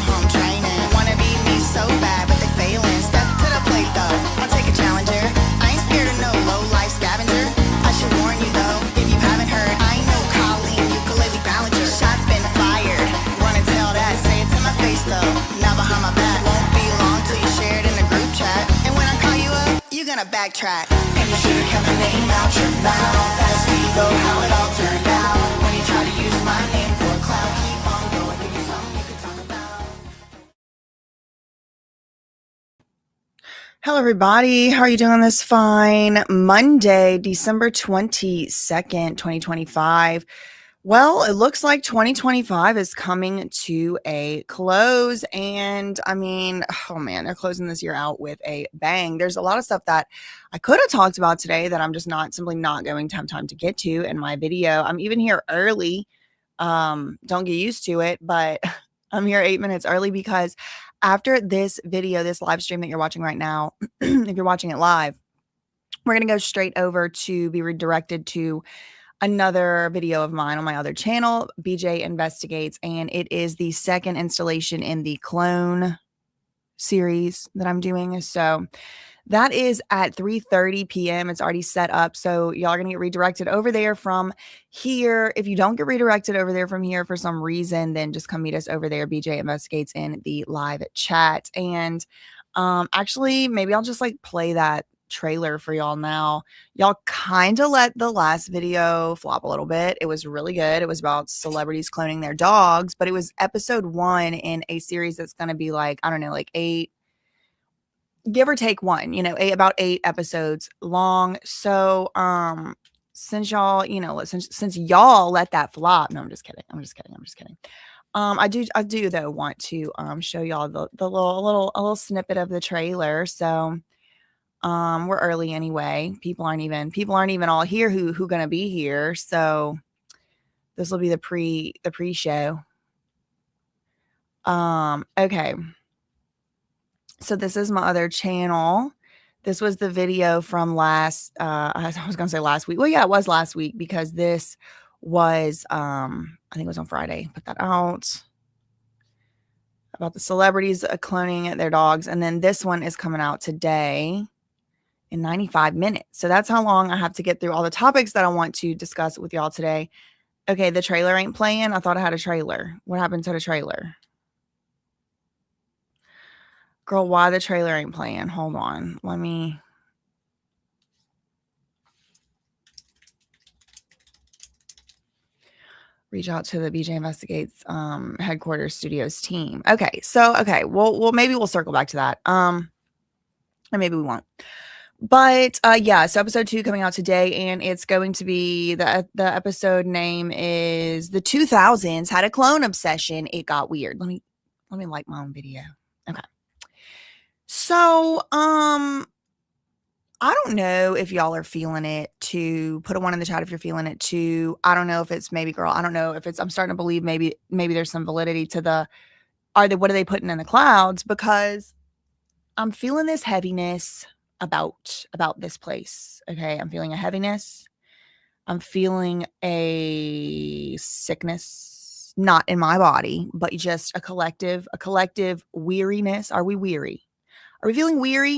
home training. Wanna be me so bad, but they failing. Step to the plate though, I'll take a challenger. I ain't scared of no low life scavenger. I should warn you though, if you haven't heard, I ain't no Colleen ukulele ballager. Shots been fired, wanna tell that, say it to my face though, not behind my back. Won't be long till you share it in the group chat, and when I call you up, you're gonna backtrack. And you should've kept my name out your mouth. That's though how it all turned out. When you try to use my name for a cloud, keep on going, give me something you can talk about. Hello, everybody. How are you doing on this fine Monday, December 22nd, 2025? Well, it looks like 2025 is coming to a close. And I mean, oh man, they're closing this year out with a bang. There's a lot of stuff that I could have talked about today that I'm just simply not going to have time to get to in my video. I'm even here early. Don't get used to it, but I'm here 8 minutes early because after this video, this live stream that you're watching right now, if you're watching it live, we're going to go straight over to be redirected to another video of mine on my other channel, BJ Investigates, and it is the second installation in the clone series that I'm doing. So that is at 3:30 p.m. It's already set up. So y'all are going to get redirected over there from here. If you don't get redirected over there from here for some reason, then just come meet us over there, BJ Investigates, in the live chat. And actually, maybe I'll just like play that trailer for y'all now. Y'all kind of let the last video flop a little bit. It was really good. It was about celebrities cloning their dogs, but it was episode 1 in a series that's going to be like, I don't know, like 8, give or take 1, about 8 episodes long. So since y'all, since y'all let that flop, no, I'm just kidding. I do though want to show y'all the little snippet of the trailer. So we're early anyway. People aren't even all here who gonna be here. So this will be the pre-show. Okay. So this is my other channel. This was the video from last, I was going to say last week. Well, yeah, it was last week because this was, I think it was on Friday. Put that out about the celebrities cloning their dogs. And then this one is coming out today in 95 minutes. So that's how long I have to get through all the topics that I want to discuss with y'all today. Okay. The trailer ain't playing. I thought I had a trailer. What happened to the trailer? Girl, why the trailer ain't playing? Hold on. Let me. Reach out to the BJ Investigates headquarters studios team. Okay. So, well, maybe we'll circle back to that. And maybe we won't. But yeah, so episode 2 coming out today, and it's going to be the episode name is The 2000s Had a Clone Obsession. It got weird. Let me like my own video. Okay. So, I don't know if y'all are feeling it to put a 1 in the chat if you're feeling it too. I don't know if it's maybe girl. I don't know if it's, I'm starting to believe maybe there's some validity to what are they putting in the clouds? Because I'm feeling this heaviness about this place. Okay. I'm feeling a heaviness. I'm feeling a sickness, not in my body, but just a collective weariness. Are we weary? Are we feeling weary?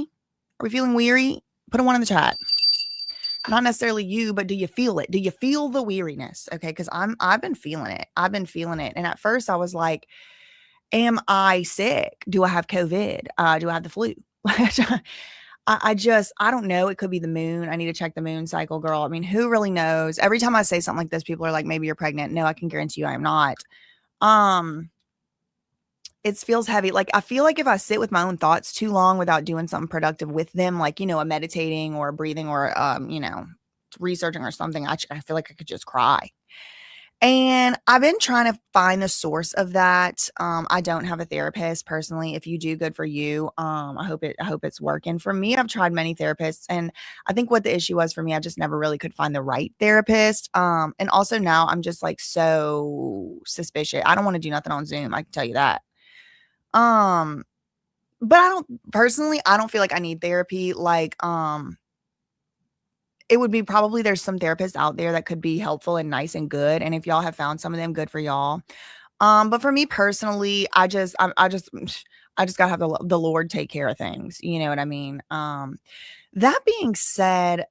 Are we feeling weary? Put a 1 in the chat. Not necessarily you, but do you feel it? Do you feel the weariness? Okay. Cause I've been feeling it. And at first I was like, am I sick? Do I have COVID? Do I have the flu? I don't know. It could be the moon. I need to check the moon cycle, girl. I mean, who really knows? Every time I say something like this, people are like, maybe you're pregnant. No, I can guarantee you I am not. It feels heavy. Like, I feel like if I sit with my own thoughts too long without doing something productive with them, like, a meditating or breathing or, researching or something, I feel like I could just cry. And I've been trying to find the source of that. I don't have a therapist personally. If you do, good for you. I hope it's working. For me, I've tried many therapists, and I think what the issue was for me, I just never really could find the right therapist. And also now I'm just like so suspicious. I don't want to do nothing on Zoom. I can tell you that. But I don't feel like I need therapy. Like, it would be probably there's some therapists out there that could be helpful and nice and good. And if y'all have found some of them, good for y'all. But for me personally, I just gotta have the Lord take care of things. You know what I mean? That being said,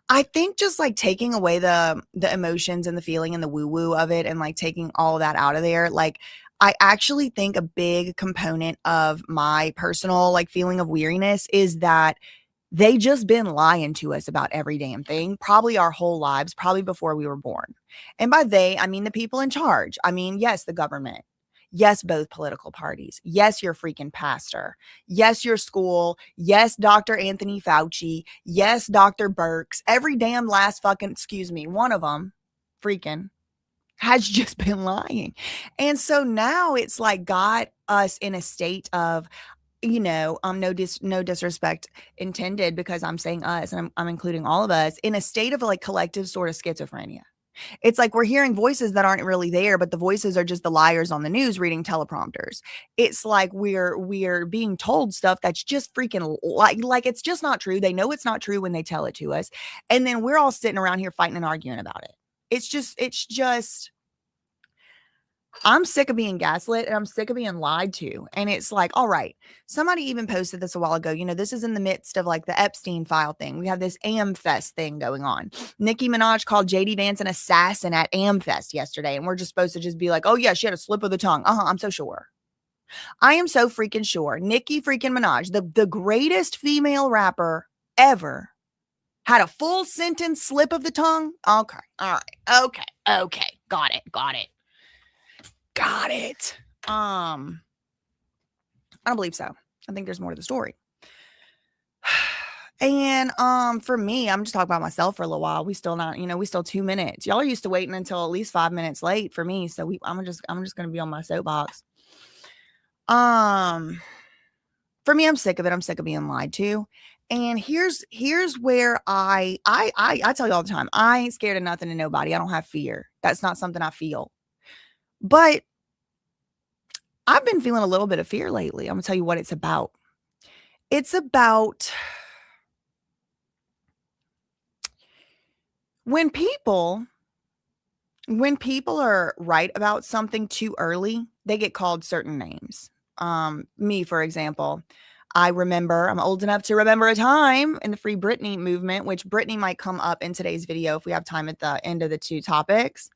I think just like taking away the emotions and the feeling and the woo woo of it and like taking all of that out of there, like I actually think a big component of my personal like feeling of weariness is that they just been lying to us about every damn thing, probably our whole lives, probably before we were born. And by they, I mean the people in charge. I mean, yes, the government. Yes, both political parties. Yes, your freaking pastor. Yes, your school. Yes, Dr. Anthony Fauci. Yes, Dr. Burks. Every damn last fucking, excuse me, one of them freaking has just been lying. And so now it's like got us in a state of, no disrespect intended because I'm saying us and I'm including all of us in a state of like collective sort of schizophrenia. It's like we're hearing voices that aren't really there, but the voices are just the liars on the news reading teleprompters. It's like we're being told stuff that's just freaking like it's just not true. They know it's not true when they tell it to us. And then we're all sitting around here fighting and arguing about it. It's just I'm sick of being gaslit and I'm sick of being lied to. And it's like, all right, somebody even posted this a while ago. This is in the midst of like the Epstein file thing. We have this AmFest thing going on. Nicki Minaj called JD Vance an assassin at AmFest yesterday. And we're just supposed to just be like, oh yeah, she had a slip of the tongue. I'm so sure. I am so freaking sure. Nicki freaking Minaj, the greatest female rapper ever, had a full sentence slip of the tongue. Okay. All right. Okay. Got it. I don't believe so. I think there's more to the story. And for me, I'm just talking about myself for a little while. We still 2 minutes. Y'all are used to waiting until at least 5 minutes late for me. So I'm just gonna be on my soapbox. For me, I'm sick of it. I'm sick of being lied to. And here's where I tell you all the time, I ain't scared of nothing and nobody. I don't have fear. That's not something I feel. But I've been feeling a little bit of fear lately. I'm gonna tell you what it's about. It's about when people are right about something too early, they get called certain names. Me, for example, I'm old enough to remember a time in the Free Britney movement, which Britney might come up in today's video if we have time at the end of the two topics.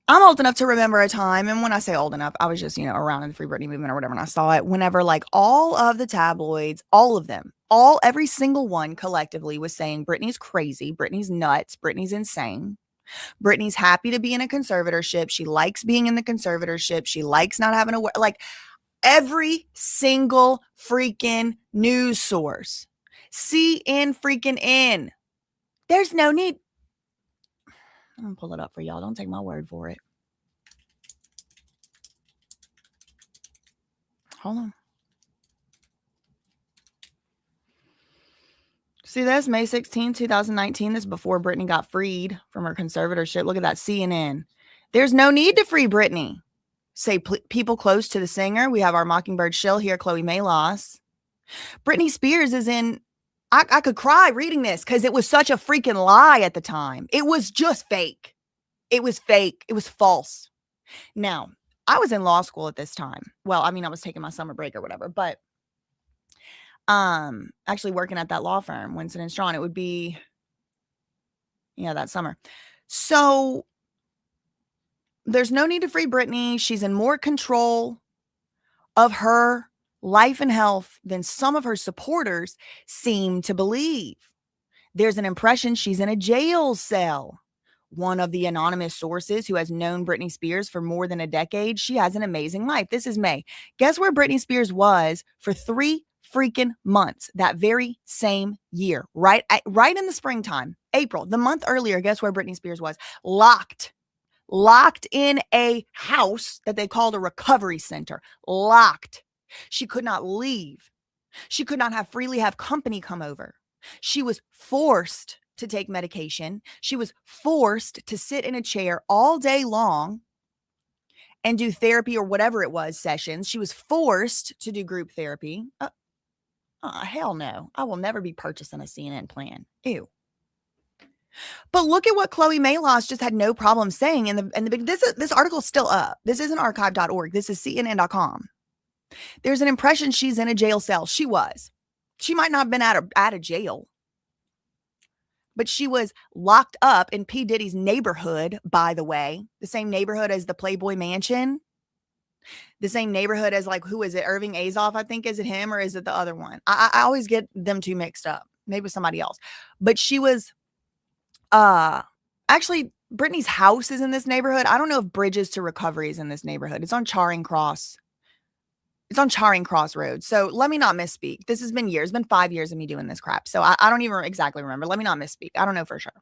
I'm old enough to remember a time, and when I say old enough, I was just, around in the Free Britney movement or whatever, and I saw it whenever, like, all of the tabloids, all of them, every single one collectively was saying Britney's crazy, Britney's nuts, Britney's insane, Britney's happy to be in a conservatorship, she likes being in the conservatorship, she likes not having to like, every single freaking news source, CN freaking N, there's no need. I'm gonna pull it up for y'all. Don't take my word for it. Hold on. See this? May 16, 2019. This is before Britney got freed from her conservatorship. Look at that, CNN. There's no need to free Britney. Say people close to the singer. We have our Mockingbird shill here, Chloe Malos. Britney Spears is in... I could cry reading this because it was such a freaking lie at the time. It was just fake. It was fake. It was false. Now, I was in law school at this time. Well, I mean, I was taking my summer break or whatever, but actually working at that law firm, Winston and Strawn, it would be, that summer. So there's no need to free Britney. She's in more control of her life and health than some of her supporters seem to believe. There's an impression she's in a jail cell. One of the anonymous sources who has known Britney Spears for more than a decade, she has an amazing life. This is May. Guess where Britney Spears was for 3 freaking months that very same year, right in the springtime, April, the month earlier. Guess where Britney Spears was? Locked in a house that they called a recovery center. Locked. She could not leave. She could not freely have company come over. She was forced to take medication. She was forced to sit in a chair all day long and do therapy or whatever it was, sessions. She was forced to do group therapy. Hell no. I will never be purchasing a CNN plan. Ew. But look at what Chloe Malos just had no problem saying in the big. This article's still up. This isn't archive.org. This is CNN.com. There's an impression she's in a jail cell. She was. She might not have been out of jail, but she was locked up in P. Diddy's neighborhood, by the way, the same neighborhood as the Playboy Mansion, the same neighborhood as, like, who is it? Irving Azoff, I think. Is it him or is it the other one? I always get them two mixed up. Maybe somebody else. But she was, actually, Britney's house is in this neighborhood. I don't know if Bridges to Recovery is in this neighborhood. It's on Charing Cross. It's on Charing Cross Road. So let me not misspeak. This has been years. It's been 5 years of me doing this crap. So I don't even exactly remember. Let me not misspeak. I don't know for sure.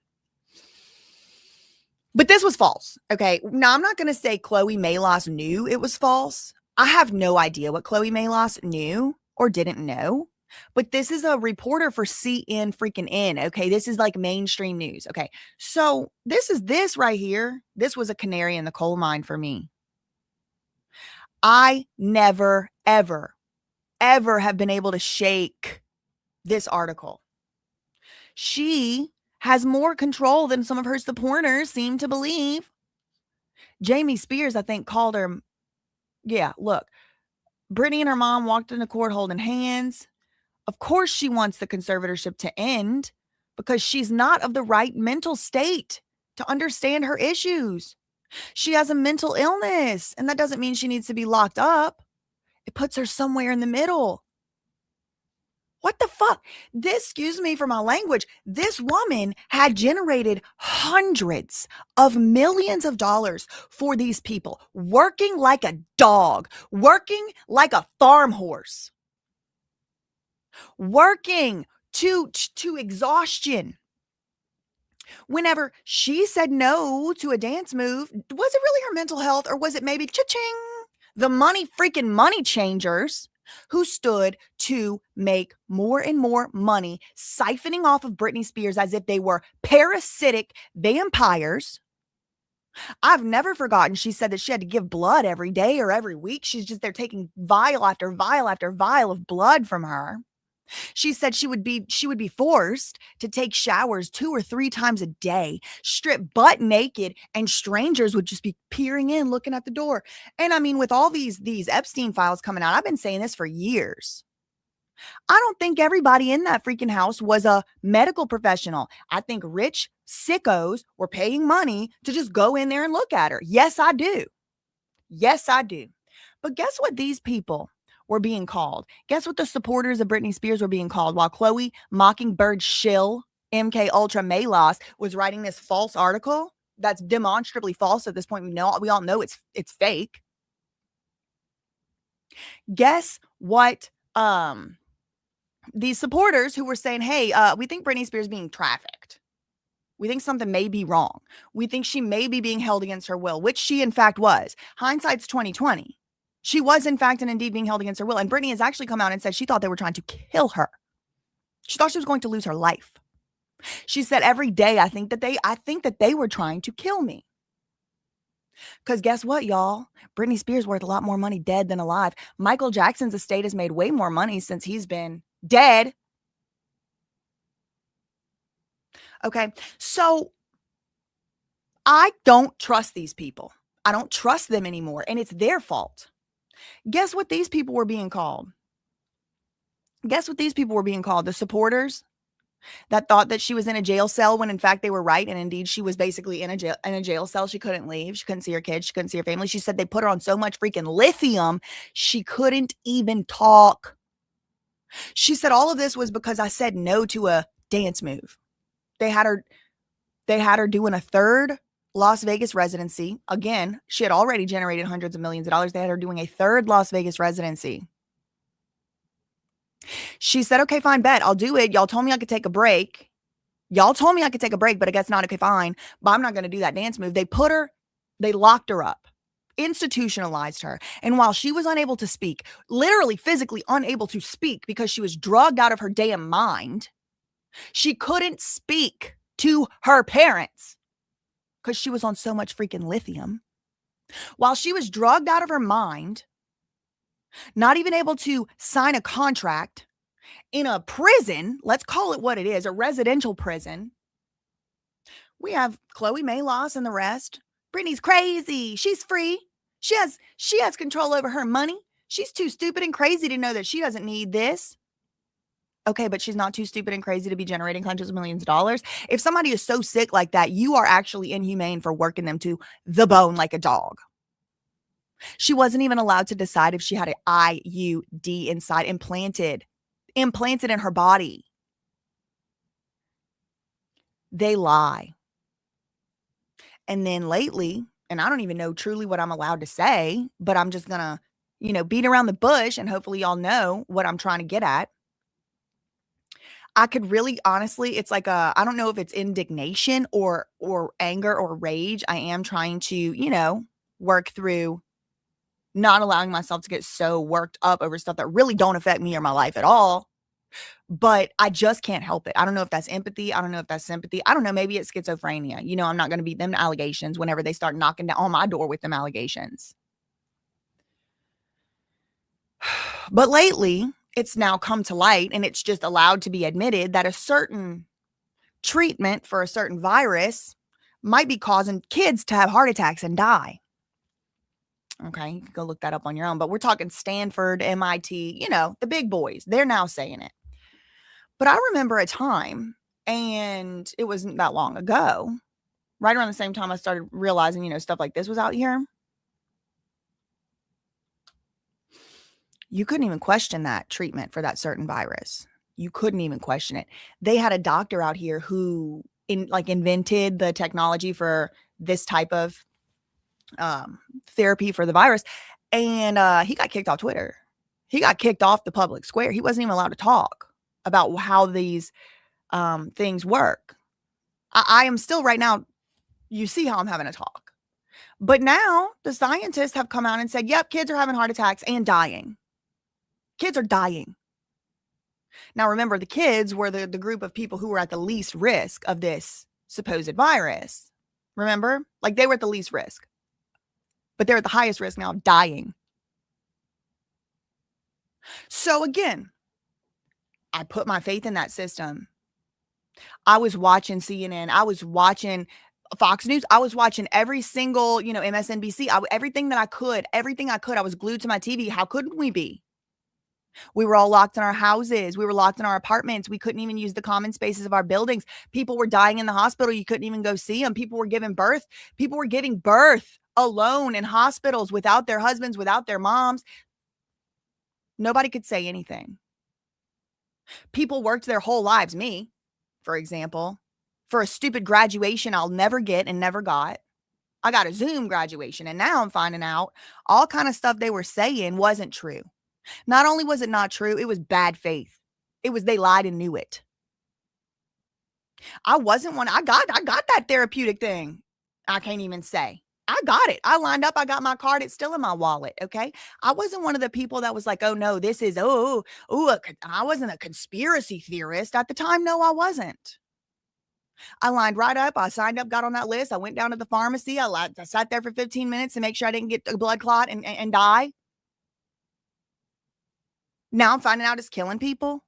But this was false. Okay. Now, I'm not going to say Chloe Malos knew it was false. I have no idea what Chloe Malos knew or didn't know. But this is a reporter for CN freaking N. Okay. This is like mainstream news. Okay. So this right here. This was a canary in the coal mine for me. I never, ever, ever have been able to shake this article. She has more control than some of her supporters seem to believe. Jamie Spears, I think, called her. Yeah, look, Britney and her mom walked into court holding hands. Of course she wants the conservatorship to end because she's not of the right mental state to understand her issues. She has a mental illness, and that doesn't mean she needs to be locked up. It puts her somewhere in the middle. What the fuck? Excuse me for my language, this woman had generated hundreds of millions of dollars for these people, working like a dog, working like a farm horse, working to exhaustion. Whenever she said no to a dance move, was it really her mental health, or was it maybe cha-ching, the freaking money changers who stood to make more and more money, siphoning off of Britney Spears as if they were parasitic vampires? I've never forgotten she said that she had to give blood every day or every week. She's just there taking vial after vial after vial of blood from her. She said she would be forced to take showers 2 or 3 times a day, strip butt naked, and strangers would just be peering in, looking at the door. And I mean, with all these Epstein files coming out, I've been saying this for years. I don't think everybody in that freaking house was a medical professional. I think rich sickos were paying money to just go in there and look at her. Yes, I do. Yes, I do. But guess what these people were being called? Guess what the supporters of Britney Spears were being called while Chloe Mockingbird Shill, MK Ultra Malos, was writing this false article that's demonstrably false at this point. We all know it's fake. Guess what? These supporters who were saying, hey, we think Britney Spears is being trafficked. We think something may be wrong. We think she may be being held against her will, which she in fact was. Hindsight's 2020. She was, in fact, and indeed being held against her will. And Britney has actually come out and said she thought they were trying to kill her. She thought she was going to lose her life. She said, every day, I think that they were trying to kill me. Because guess what, y'all? Britney Spears worth a lot more money dead than alive. Michael Jackson's estate has made way more money since he's been dead. Okay, so I don't trust these people. I don't trust them anymore, and it's their fault. Guess what these people were being called? Guess what these people were being called? The supporters that thought that she was in a jail cell when in fact they were right. And indeed, she was basically in a jail cell. She couldn't leave. She couldn't see her kids. She couldn't see her family. She said they put her on so much freaking lithium, she couldn't even talk. She said all of this was because I said no to a dance move. They had her doing a third Las Vegas residency. Again, she had already generated hundreds of millions of dollars. They had her doing a third Las Vegas residency. She said, okay, fine, bet. I'll do it. Y'all told me I could take a break. But I guess not. Okay, fine. But I'm not going to do that dance move. They locked her up, institutionalized her. And while she was unable to speak, literally physically unable to speak because she was drugged out of her damn mind, she couldn't speak to her parents because she was on so much freaking lithium. While she was drugged out of her mind, not even able to sign a contract in a prison, let's call it what it is, a residential prison, We have Chloe Mayloss and the rest. Britney's crazy. She's free. She has control over her money. She's too stupid and crazy to know that she doesn't need this. Okay, but she's not too stupid and crazy to be generating hundreds of millions of dollars. If somebody is so sick like that, you are actually inhumane for working them to the bone like a dog. She wasn't even allowed to decide if she had an IUD inside implanted in her body. They lie. And then lately, and I don't even know truly what I'm allowed to say, but I'm just going to, beat around the bush and hopefully y'all know what I'm trying to get at. I could really honestly, it's like I don't know if it's indignation or anger or rage. I am trying to, work through not allowing myself to get so worked up over stuff that really don't affect me or my life at all. But I just can't help it. I don't know if that's empathy. I don't know if that's sympathy. I don't know. Maybe it's schizophrenia. I'm not going to beat them allegations whenever they start knocking down on my door with them allegations. But lately, it's now come to light and it's just allowed to be admitted that a certain treatment for a certain virus might be causing kids to have heart attacks and die. Okay, you can go look that up on your own. But we're talking Stanford, MIT, the big boys. They're now saying it. But I remember a time, and it wasn't that long ago, right around the same time I started realizing, stuff like this was out here. You couldn't even question that treatment for that certain virus. You couldn't even question it. They had a doctor out here who invented the technology for this type of therapy for the virus. And he got kicked off Twitter. He got kicked off the public square. He wasn't even allowed to talk about how these things work. I am still right now, you see how I'm having a talk. But now the scientists have come out and said, yep, kids are having heart attacks and dying. Kids are dying. Now, remember, the kids were the group of people who were at the least risk of this supposed virus. Remember? Like they were at the least risk. But they're at the highest risk now of dying. So again, I put my faith in that system. I was watching CNN. I was watching Fox News. I was watching every single, MSNBC. Everything I could. I was glued to my TV. How couldn't we be? We were all locked in our houses. We were locked in our apartments. We couldn't even use the common spaces of our buildings. People were dying in the hospital. You couldn't even go see them. People were giving birth. People were giving birth alone in hospitals without their husbands, without their moms. Nobody could say anything. People worked their whole lives, me, for example, for a stupid graduation I'll never get and never got. I got a Zoom graduation, and now I'm finding out all kind of stuff they were saying wasn't true. Not only was it not true, it was bad faith. It was they lied and knew it. I wasn't one. I got that therapeutic thing. I can't even say. I got it. I lined up. I got my card. It's still in my wallet. Okay. I wasn't one of the people that was like, oh no, this is, I wasn't a conspiracy theorist at the time. No, I wasn't. I lined right up. I signed up, got on that list. I went down to the pharmacy. I sat there for 15 minutes to make sure I didn't get a blood clot and die. Now I'm finding out it's killing people.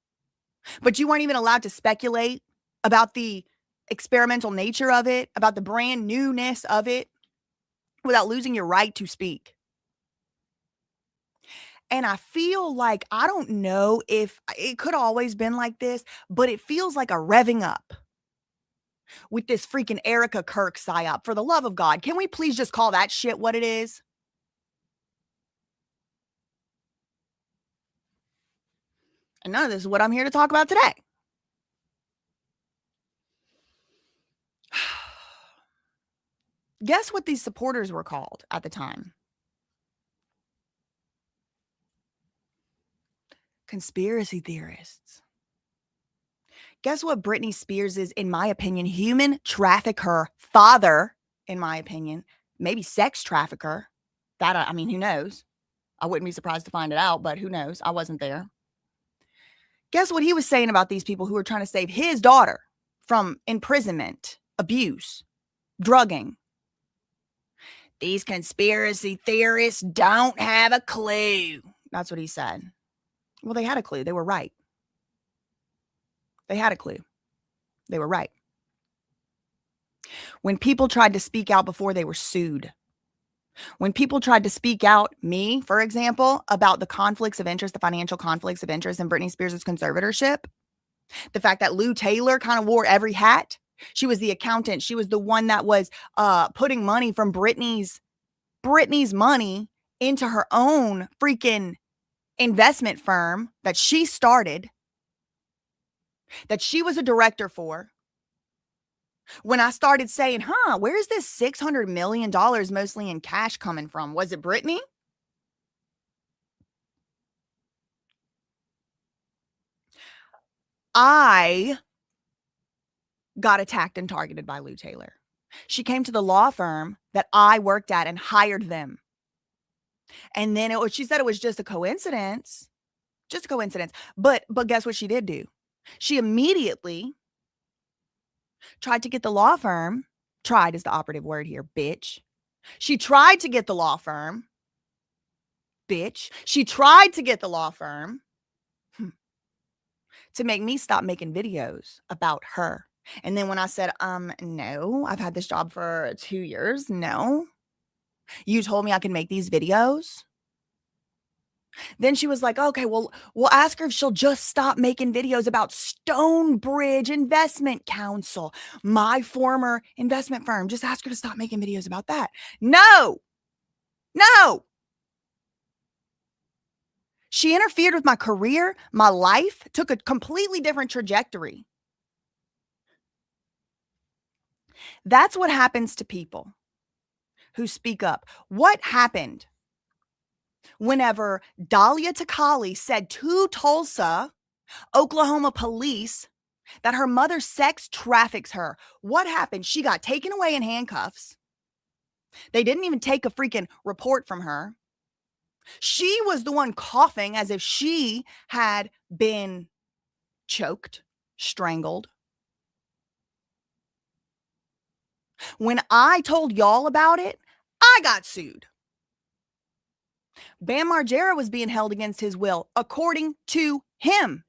But you weren't even allowed to speculate about the experimental nature of it, about the brand newness of it, without losing your right to speak. And I feel like, I don't know if it could have always been like this, but it feels like a revving up with this freaking Erica Kirk psyop. For the love of God, can we please just call that shit what it is? And none of this is what I'm here to talk about today. Guess what these supporters were called at the time? Conspiracy theorists. Guess what Britney Spears is, in my opinion, human trafficker father, in my opinion, maybe sex trafficker. That, who knows? I wouldn't be surprised to find it out, but who knows? I wasn't there. Guess what he was saying about these people who were trying to save his daughter from imprisonment, abuse, drugging. These conspiracy theorists don't have a clue. That's what he said. Well, they had a clue. They were right. They had a clue. They were right. When people tried to speak out before they were sued. When people tried to speak out, me, for example, about the conflicts of interest, the financial conflicts of interest in Britney Spears' conservatorship, the fact that Lou Taylor kind of wore every hat. She was the accountant. She was the one that was putting money from Britney's money into her own freaking investment firm that she started, that she was a director for. When I started saying, where's this $600 million mostly in cash coming from? Was it Britney? I got attacked and targeted by Lou Taylor. She came to the law firm that I worked at and hired them. And then she said it was just a coincidence. Just a coincidence. But guess what she did do? She immediately tried to get the law firm. Tried is the operative word here, bitch. She tried to get the law firm. Bitch. She tried to get the law firm to make me stop making videos about her. And then when I said, no, I've had this job for 2 years. No. You told me I can make these videos. Then she was like, okay, well, we'll ask her if she'll just stop making videos about Stonebridge Investment Council, my former investment firm. Just ask her to stop making videos about that. No. She interfered with my career. My life took a completely different trajectory. That's what happens to people who speak up. What happened whenever Dahlia Takali said to Tulsa, Oklahoma police that her mother sex traffics her? What happened? She got taken away in handcuffs. They didn't even take a freaking report from her. She was the one coughing as if she had been choked, strangled. When I told y'all about it, I got sued. Bam Margera was being held against his will, according to him.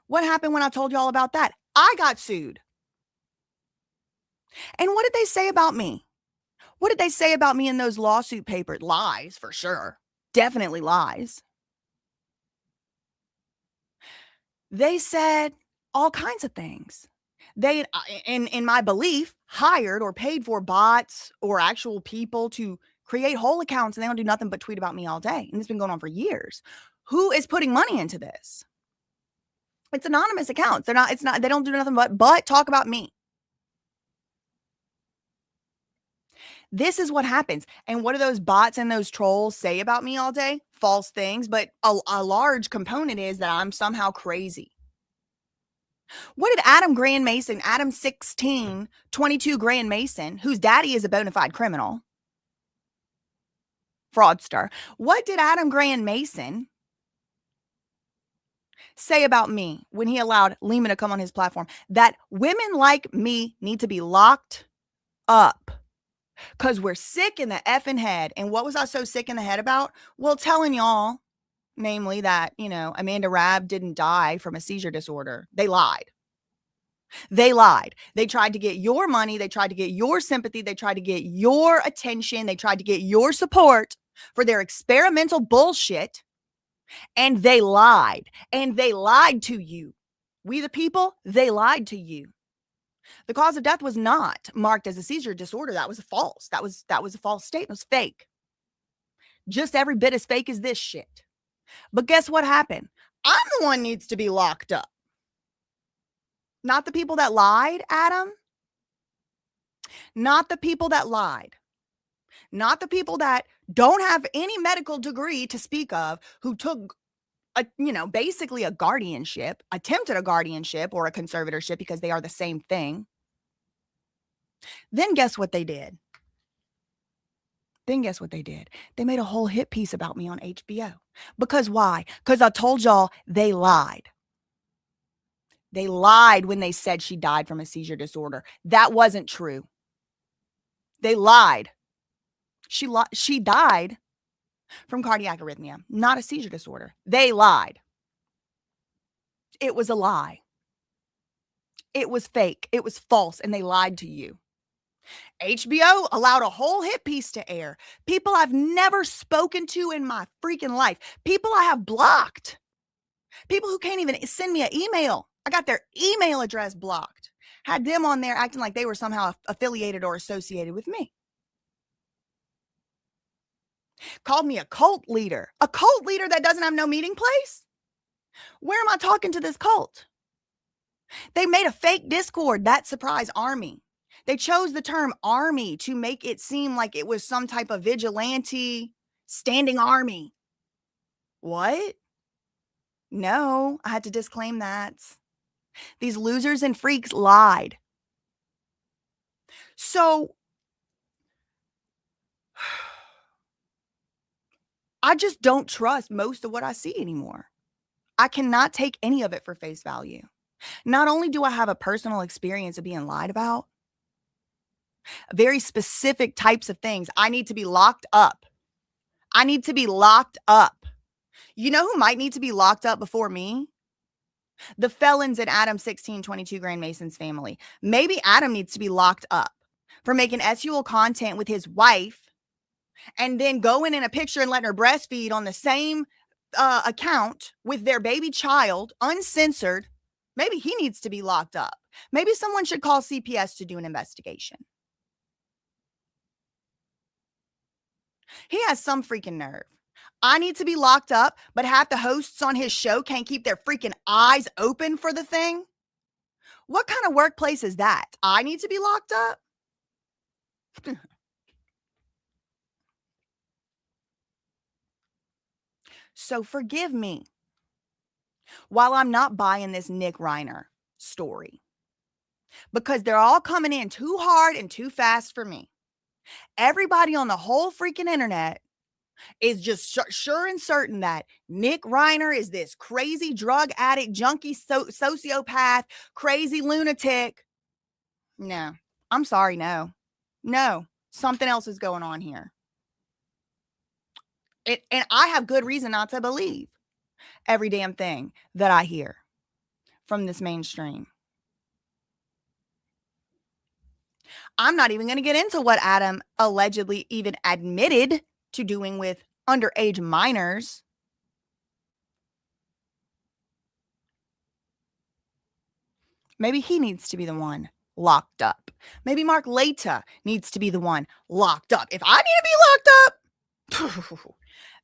What happened when I told y'all about that? I got sued. And what did they say about me? What did they say about me in those lawsuit papers? Lies, for sure. Definitely lies. They said all kinds of things. They, in my belief, hired or paid for bots or actual people to create whole accounts, and they don't do nothing but tweet about me all day. And it's been going on for years. Who is putting money into this? It's anonymous accounts. They don't do nothing but talk about me. This is what happens. And what do those bots and those trolls say about me all day? False things. But a large component is that I'm somehow crazy. What did Adam 22 Grand Mason, whose daddy is a bona fide criminal, fraudster, what did Adam Grand Mason say about me when he allowed Lima to come on his platform? That women like me need to be locked up because we're sick in the effing head. And what was I so sick in the head about? Well, telling y'all, namely that, Amanda Rabb didn't die from a seizure disorder. They lied. They lied. They tried to get your money. They tried to get your sympathy. They tried to get your attention. They tried to get your support for their experimental bullshit. And they lied. And they lied to you. We the people, they lied to you. The cause of death was not marked as a seizure disorder. That was false. That was a false statement. It was fake. Just every bit as fake as this shit. But guess what happened? I'm the one needs to be locked up. Not the people that lied, Adam. Not the people that lied. Not the people that don't have any medical degree to speak of, who took basically a guardianship, attempted a guardianship or a conservatorship, because they are the same thing. Then guess what they did? They made a whole hit piece about me on HBO. Because why? Because I told y'all they lied. They lied when they said she died from a seizure disorder. That wasn't true. They lied. She died from cardiac arrhythmia, not a seizure disorder. They lied. It was a lie. It was fake. It was false, and they lied to you. HBO allowed a whole hit piece to air. People I've never spoken to in my freaking life. People I have blocked. People who can't even send me an email. I got their email address blocked. Had them on there acting like they were somehow affiliated or associated with me. Called me a cult leader. A cult leader that doesn't have no meeting place? Where am I talking to this cult? They made a fake Discord, That Surprise Army. They chose the term army to make it seem like it was some type of vigilante standing army. What? No, I had to disclaim that. These losers and freaks lied. So I just don't trust most of what I see anymore. I cannot take any of it for face value. Not only do I have a personal experience of being lied about, very specific types of things. I need to be locked up. I need to be locked up. You know who might need to be locked up before me? The felons in Adam 1622 Grand Mason's family. Maybe Adam needs to be locked up for making SUL content with his wife and then going in a picture and letting her breastfeed on the same account with their baby child, uncensored. Maybe he needs to be locked up. Maybe someone should call CPS to do an investigation. He has some freaking nerve. I need to be locked up, but half the hosts on his show can't keep their freaking eyes open for the thing. What kind of workplace is that? I need to be locked up? So forgive me while I'm not buying this Nick Reiner story, because they're all coming in too hard and too fast for me. Everybody on the whole freaking internet is just sure and certain that Nick Reiner is this crazy drug addict, junkie, sociopath, crazy lunatic. No, I'm sorry. No, something else is going on here. And I have good reason not to believe every damn thing that I hear from this mainstream. I'm not even going to get into what Adam allegedly even admitted to doing with underage minors. Maybe he needs to be the one locked up. Maybe Mark Leta needs to be the one locked up. If I need to be locked up,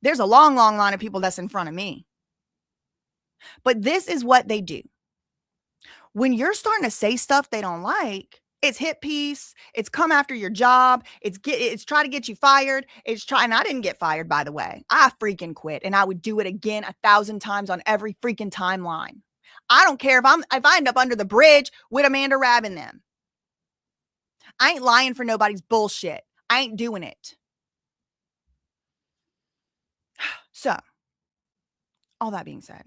there's a long, long line of people that's in front of me. But this is what they do. When you're starting to say stuff they don't like, it's hit piece. It's come after your job. It's try to get you fired. And I didn't get fired, by the way. I freaking quit, and I would do it again 1,000 times on every freaking timeline. I don't care if I end up under the bridge with Amanda Rabb and them. I ain't lying for nobody's bullshit. I ain't doing it. So, all that being said,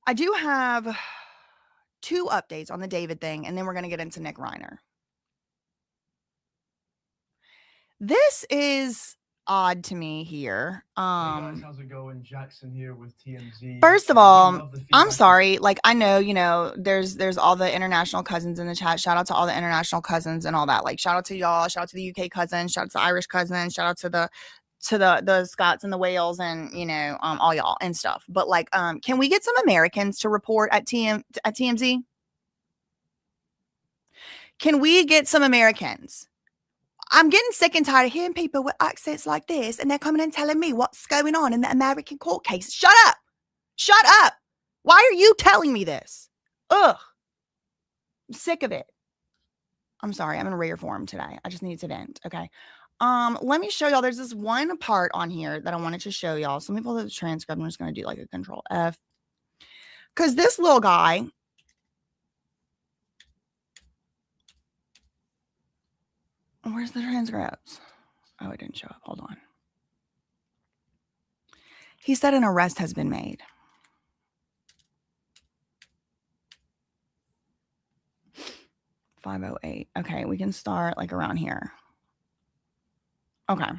I do have 2 updates on the David thing, and then we're going to get into Nick Reiner. This is odd to me here. Hey guys, how's it going? Jackson here with TMZ. First of all, I'm sorry. Like, I know, there's all the international cousins in the chat. Shout out to all the international cousins and all that. Like, shout out to y'all. Shout out to the UK cousins. Shout out to the Irish cousins. Shout out to the Scots and the Wales and, all y'all and stuff. But like, can we get some Americans to report at TMZ? Can we get some Americans? I'm getting sick and tired of hearing people with accents like this, and they're coming and telling me what's going on in the American court case. Shut up. Shut up. Why are you telling me this? Ugh. I'm sick of it. I'm sorry. I'm in rare form today. I just need to vent. Okay. Let me show y'all. There's this one part on here that I wanted to show y'all. So let me pull the transcript. I'm just going to do like a Control F. Because this little guy, where's the transcripts? Oh, it didn't show up. Hold on. He said an arrest has been made. .508. Okay, we can start like around here. Okay.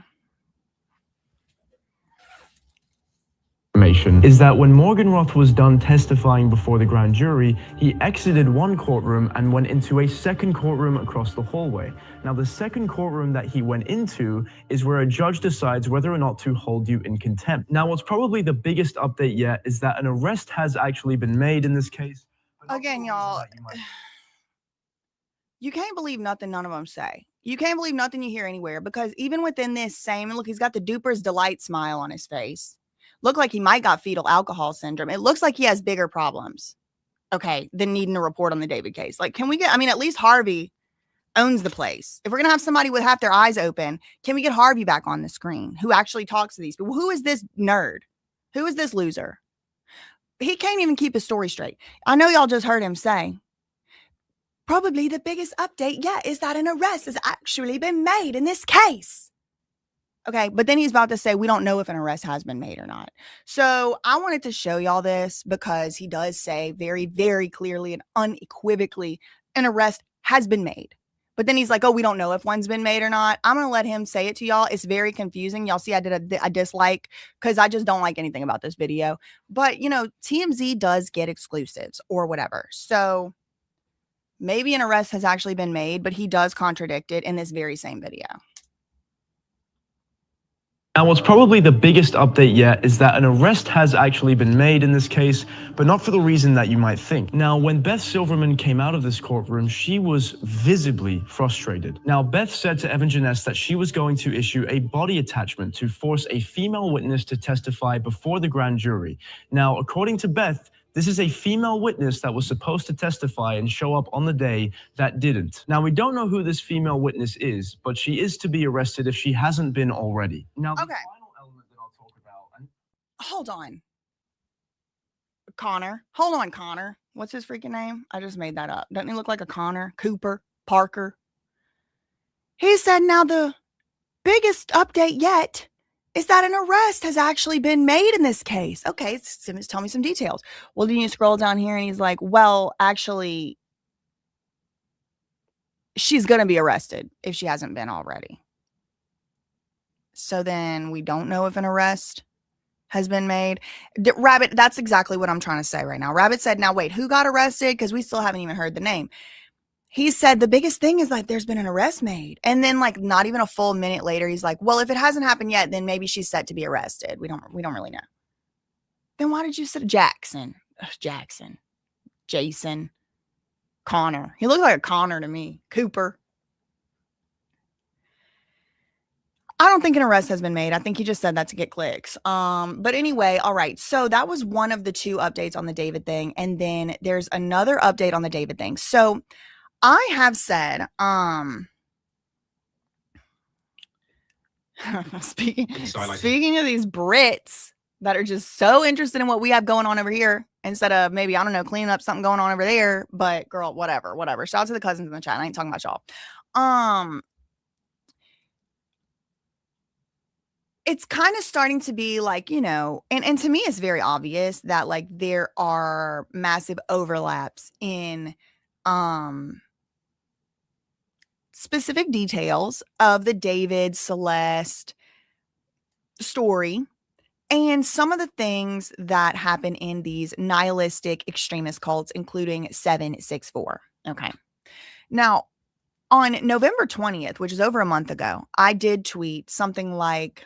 speculation is that when Morgan Roth was done testifying before the grand jury, he exited one courtroom and went into a second courtroom across the hallway. Now, the second courtroom that he went into is where a judge decides whether or not to hold you in contempt. Now, what's probably the biggest update yet is that an arrest has actually been made in this case. Again, y'all, you can't believe nothing none of them say. You can't believe nothing you hear anywhere, because even within this same, look, he's got the duper's delight smile on his face. Look like he might got fetal alcohol syndrome. It looks like he has bigger problems, okay, than needing a report on the David case. Like, can we get, I mean, at least Harvey owns the place. If we're going to have somebody with half their eyes open, can we get Harvey back on the screen who actually talks to these people? Who is this nerd? Who is this loser? He can't even keep his story straight. I know y'all just heard him say, probably the biggest update yet is that an arrest has actually been made in this case. Okay, but then he's about to say, we don't know if an arrest has been made or not. So I wanted to show y'all this because he does say very, very clearly and unequivocally an arrest has been made. But then he's like, oh, we don't know if one's been made or not. I'm going to let him say it to y'all. It's very confusing. Y'all see I did a dislike because I just don't like anything about this video. But, you know, TMZ does get exclusives or whatever. So maybe an arrest has actually been made, but he does contradict it in this very same video. Now, what's probably the biggest update yet is that an arrest has actually been made in this case, but not for the reason that you might think. Now, when Beth Silverman came out of this courtroom, she was visibly frustrated. Now, Beth said to Evan Janess that she was going to issue a body attachment to force a female witness to testify before the grand jury. Now, according to Beth, this is a female witness that was supposed to testify and show up on the day that didn't. Now, we don't know who this female witness is, but she is to be arrested if she hasn't been already. Now, the final element that I'll talk about... Hold on. Connor. Hold on, Connor. What's his freaking name? I just made that up. Doesn't he look like a Connor? Cooper? Parker? He said, now the biggest update yet is that an arrest has actually been made in this case. Okay, tell me some details. Well, then you scroll down here and he's like, well, actually, she's going to be arrested if she hasn't been already. So then we don't know if an arrest has been made. Rabbit, that's exactly what I'm trying to say right now. Rabbit said, now wait, who got arrested? Because we still haven't even heard the name. He said the biggest thing is like there's been an arrest made. And then like not even a full minute later, he's like, well, if it hasn't happened yet, then maybe she's set to be arrested. We don't really know. Then why did you say Jackson? Jason, Connor. He looked like a Connor to me. Cooper. I don't think an arrest has been made. I think he just said that to get clicks. But anyway, all right. So that was one of the two updates on the David thing. And then there's another update on the David thing. So I have said, speaking of these Brits that are just so interested in what we have going on over here instead of maybe, I don't know, cleaning up something going on over there. But girl, whatever. Shout out to the cousins in the chat. I ain't talking about y'all. It's kind of starting to be like, you know, and to me, it's very obvious that like there are massive overlaps in, specific details of the David Celeste story and some of the things that happen in these nihilistic extremist cults, including 764. Okay. Now, on November 20th, which is over a month ago, I did tweet something like,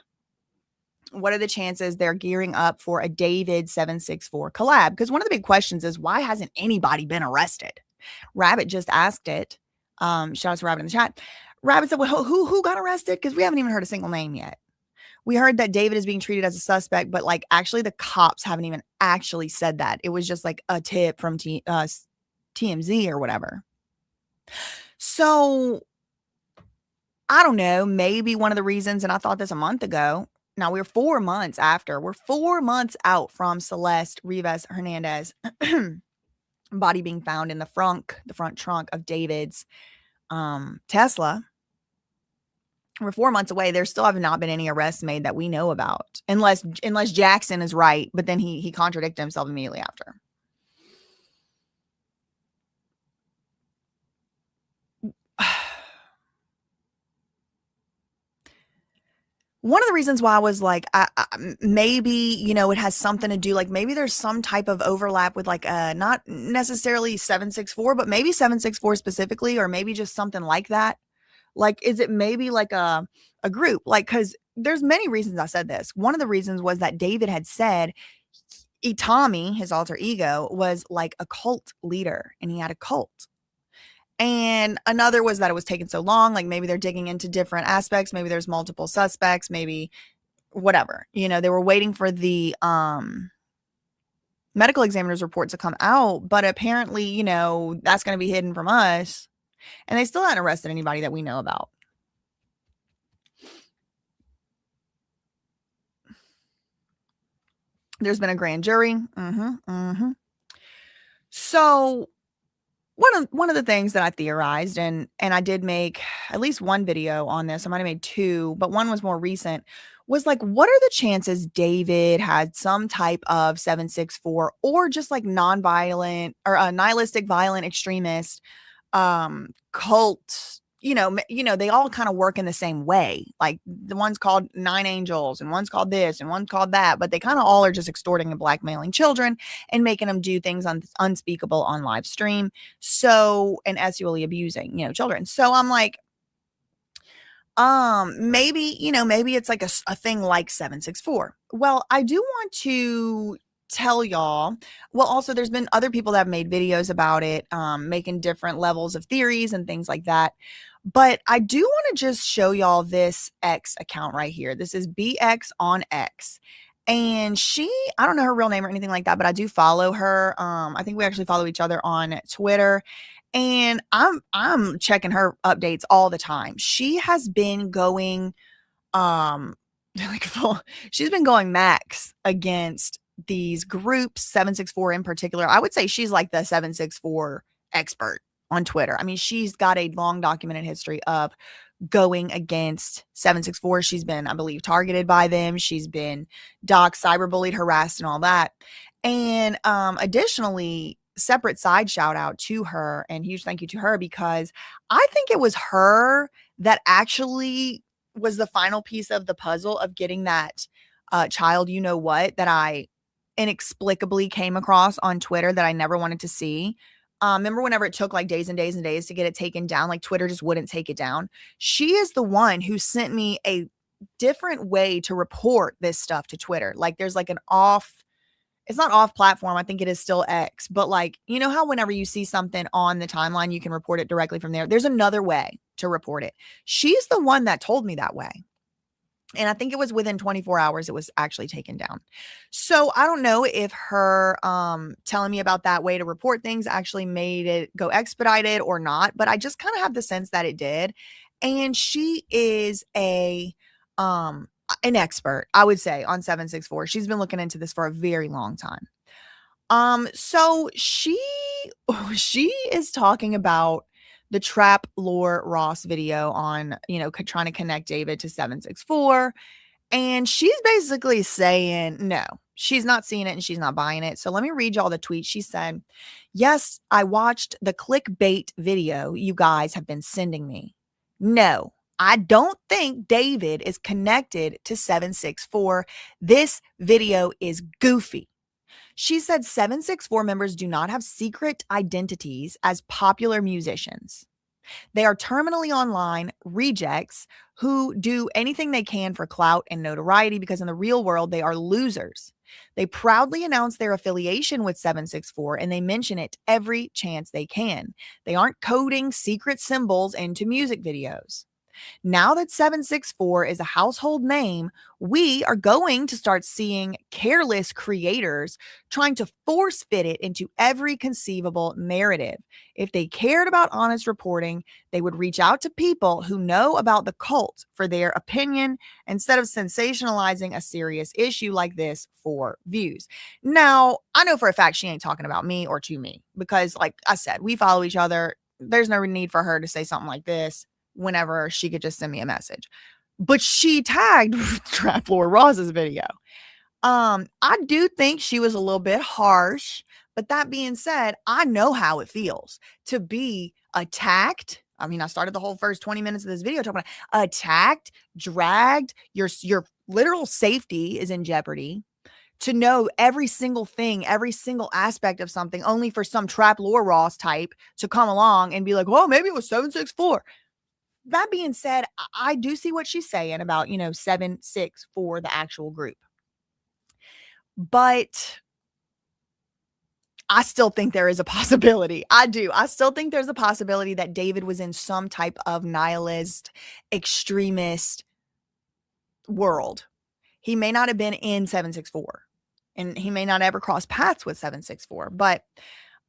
what are the chances they're gearing up for a David 764 collab? Because one of the big questions is, why hasn't anybody been arrested? Rabbit just asked it. Shout out to Rabbit in the chat. Rabbit said, well, who got arrested? Because we haven't even heard a single name yet. We heard that David is being treated as a suspect, but like actually the cops haven't even actually said that. It was just like a tip from TMZ or whatever. So I don't know, maybe one of the reasons, and I thought this a month ago. Now we're 4 months after. We're 4 months out from Celeste Rivas Hernandez body being found in the front trunk of David's Tesla. We're 4 months away. There still have not been any arrests made that we know about, unless Jackson is right, but then he contradicted himself immediately after. one of the reasons why I was like, maybe, you know, it has something to do, like maybe there's some type of overlap with like, not necessarily 764, but maybe 764 specifically, or maybe just something like that. Like, is it maybe like a group? Like, cause there's many reasons I said this. One of the reasons was that David had said Tommy, his alter ego, was like a cult leader and he had a cult. And another was that it was taking so long, like maybe they're digging into different aspects, maybe there's multiple suspects, maybe whatever. You know, they were waiting for the medical examiner's report to come out, but apparently, you know, that's going to be hidden from us. And they still haven't arrested anybody that we know about. There's been a grand jury. So one of the things that I theorized, and I did make at least one video on this. I might have made two, but one was more recent, was like, what are the chances David had some type of 764 or just like nonviolent or a nihilistic violent extremist cult? You know, they all kind of work in the same way. Like the one's called Nine Angels and one's called this and one's called that, but they kind of all are just extorting and blackmailing children and making them do things unspeakable on live stream. So, and sexually abusing, you know, children. So I'm like, maybe, you know, maybe it's like a thing like 764. Well, I do want to tell y'all, well, also there's been other people that have made videos about it, making different levels of theories and things like that. But I do want to just show y'all this X account right here. This is BX on X. And I don't know her real name or anything like that, but I do follow her. I think we actually follow each other on Twitter. And I'm checking her updates all the time. She has been going like she's been going max against these groups, 764 in particular. I would say she's like the 764 expert on Twitter. I mean, she's got a long documented history of going against 764. She's been, I believe, targeted by them. She's been doxxed, cyberbullied, harassed, and all that. And additionally, separate side shout out to her and huge thank you to her, because I think it was her that actually was the final piece of the puzzle of getting that child, you know what, that I inexplicably came across on Twitter that I never wanted to see. Remember whenever it took like days and days and days to get it taken down, like Twitter just wouldn't take it down. She is the one who sent me a different way to report this stuff to Twitter. Like there's like it's not off platform. I think it is still X, but like, you know how whenever you see something on the timeline, you can report it directly from there. There's another way to report it. She's the one that told me that way. And I think it was within 24 hours, it was actually taken down. So I don't know if her telling me about that way to report things actually made it go expedited or not, but I just kind of have the sense that it did. And she is an expert, I would say, on 764. She's been looking into this for a very long time. So she is talking about the Trap Lore Ross video on, you know, trying to connect David to 764. And she's basically saying, no, she's not seeing it and she's not buying it. So let me read y'all the tweet. She said, yes, I watched the clickbait video you guys have been sending me. No, I don't think David is connected to 764. This video is goofy. She said 764 members do not have secret identities as popular musicians. They are terminally online rejects who do anything they can for clout and notoriety because in the real world, they are losers. They proudly announce their affiliation with 764 and they mention it every chance they can. They aren't coding secret symbols into music videos. Now that 764 is a household name, we are going to start seeing careless creators trying to force fit it into every conceivable narrative. If they cared about honest reporting, they would reach out to people who know about the cult for their opinion instead of sensationalizing a serious issue like this for views. Now, I know for a fact she ain't talking about me or to me because, like I said, we follow each other. There's no need for her to say something like this whenever she could just send me a message. But she tagged Trap Lore Ross's video. I do think she was a little bit harsh, but that being said, I know how it feels to be attacked. I mean, I started the whole first 20 minutes of this video talking about attacked, dragged, your literal safety is in jeopardy. To know every single thing, every single aspect of something, only for some trap lore Ross type to come along and be like, oh, maybe it was 764. That being said, I do see what she's saying about, 764, the actual group. But I still think there is a possibility. I do. I still think there's a possibility that David was in some type of nihilist, extremist world. He may not have been in 764, and he may not ever cross paths with 764, but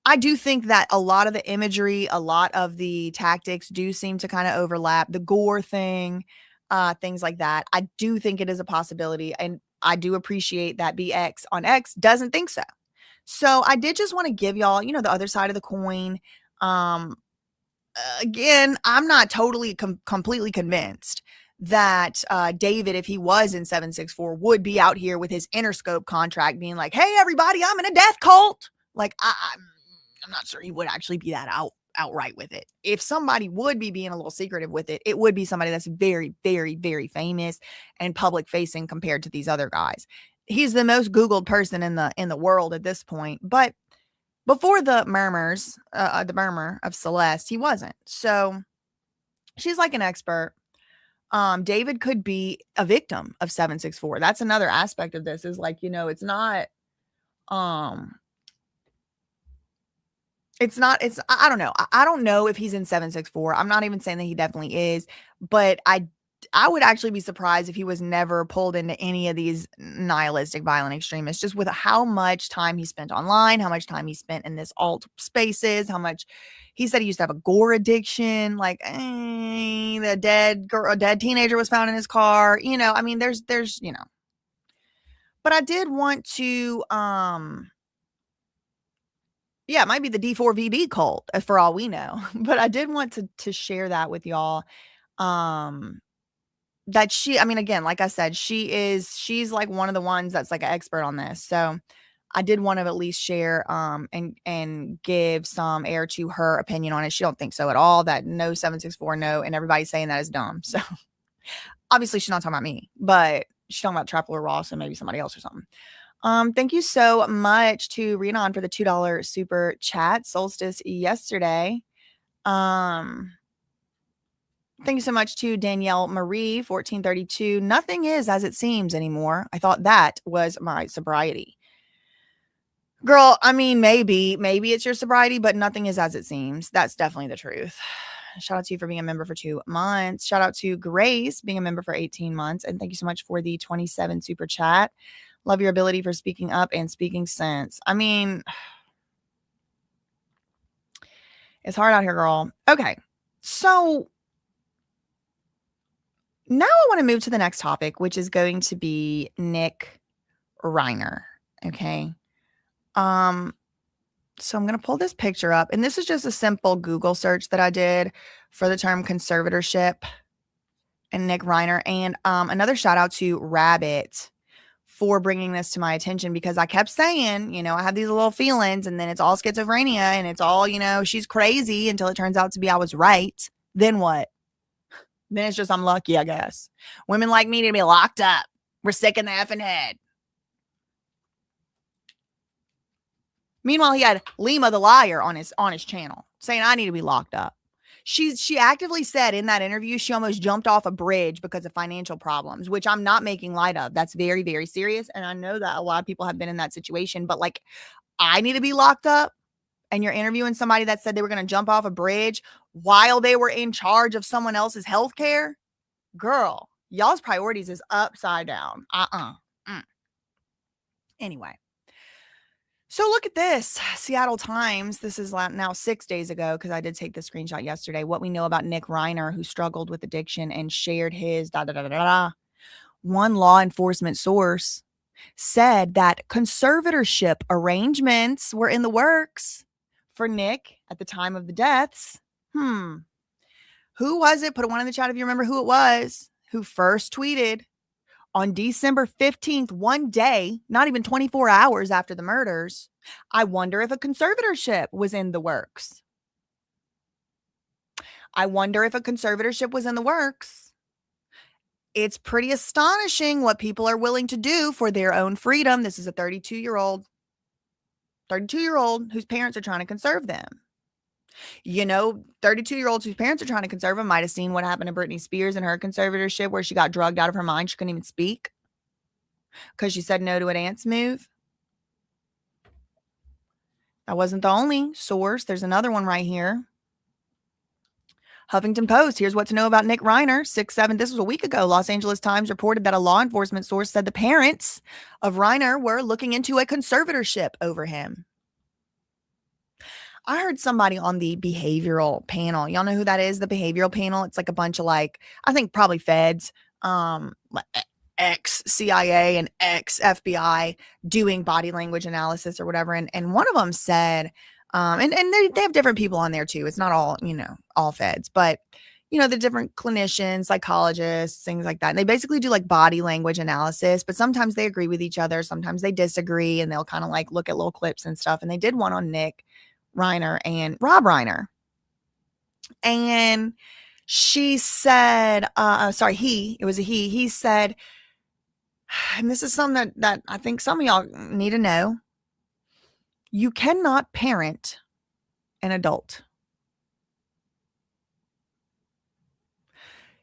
I do think that a lot of the imagery, a lot of the tactics do seem to kind of overlap. The gore thing, things like that. I do think it is a possibility, and I do appreciate that BX on X doesn't think so. So I did just want to give y'all, the other side of the coin. Again, I'm not totally completely convinced that David, if he was in 764, would be out here with his Interscope contract being like, hey, everybody, I'm in a death cult. Like, I'm not sure he would actually be that outright with it. If somebody would be being a little secretive with it, it would be somebody that's very, very, very famous and public facing compared to these other guys. He's the most Googled person in the world at this point. But before the murmur of Celeste, he wasn't. So she's like an expert. David could be a victim of 764. That's another aspect of this, is like, it's not, I don't know. I don't know if he's in 764. I'm not even saying that he definitely is, but I would actually be surprised if he was never pulled into any of these nihilistic violent extremists, just with how much time he spent online, how much time he spent in this alt spaces, how much he said he used to have a gore addiction, like the dead teenager was found in his car. I mean, there's, but I did want to, yeah, it might be the D4vd cult for all we know, but I did want to share that with y'all. That I mean, again, like I said, she's like one of the ones that's like an expert on this. So I did want to at least share, and give some air to her opinion on it. She don't think so at all, that no 764, no. And everybody's saying that is dumb. So obviously she's not talking about me, but she's talking about Trapper Ross and maybe somebody else or something. Thank you so much to Reiner for the $2 super chat. Solstice yesterday. Thank you so much to Danielle Marie, 1432. Nothing is as it seems anymore. I thought that was my sobriety. Girl, I mean, maybe it's your sobriety, but nothing is as it seems. That's definitely the truth. Shout out to you for being a member for 2 months. Shout out to Grace being a member for 18 months. And thank you so much for the 27 super chat. Love your ability for speaking up and speaking sense. I mean, it's hard out here, girl. Okay. So now I want to move to the next topic, which is going to be Nick Reiner. Okay. So I'm going to pull this picture up, and this is just a simple Google search that I did for the term conservatorship and Nick Reiner. And another shout out to Rabbit for bringing this to my attention, because I kept saying, I have these little feelings, and then it's all schizophrenia, and it's all, she's crazy, until it turns out to be I was right. Then what? Then it's just I'm lucky, I guess. Women like me need to be locked up. We're sick in the effing head. Meanwhile, he had Lima the liar on his channel saying I need to be locked up. She actively said in that interview she almost jumped off a bridge because of financial problems, which I'm not making light of. That's very, very serious. And I know that a lot of people have been in that situation, but like, I need to be locked up, and you're interviewing somebody that said they were going to jump off a bridge while they were in charge of someone else's health care. Girl, y'all's priorities is upside down. Anyway. So look at this, Seattle Times. This is now 6 days ago, because I did take the screenshot yesterday. What we know about Nick Reiner, who struggled with addiction and shared his One law enforcement source said that conservatorship arrangements were in the works for Nick at the time of the deaths. Who was it? Put a 1 in the chat if you remember who it was, who first tweeted on December 15th, one day, not even 24 hours after the murders. I wonder if a conservatorship was in the works. I wonder if a conservatorship was in the works. It's pretty astonishing what people are willing to do for their own freedom. This is a 32-year-old whose parents are trying to conserve them. 32-year-olds whose parents are trying to conserve them might have seen what happened to Britney Spears and her conservatorship, where she got drugged out of her mind. She couldn't even speak because she said no to a dance move. That wasn't the only source. There's another one right here. Huffington Post. Here's what to know about Nick Reiner. 6/7. This was a week ago. Los Angeles Times reported that a law enforcement source said the parents of Reiner were looking into a conservatorship over him. I heard somebody on the behavioral panel. Y'all know who that is? The behavioral panel. It's like a bunch of I think probably feds, ex-CIA and ex-FBI doing body language analysis or whatever. And one of them said, and they have different people on there too. It's not all, all feds, but the different clinicians, psychologists, things like that. And they basically do body language analysis, but sometimes they agree with each other. Sometimes they disagree, and they'll kind of look at little clips and stuff. And they did one on Nick Reiner and Rob Reiner. And she said, he said, and this is something that I think some of y'all need to know. You cannot parent an adult.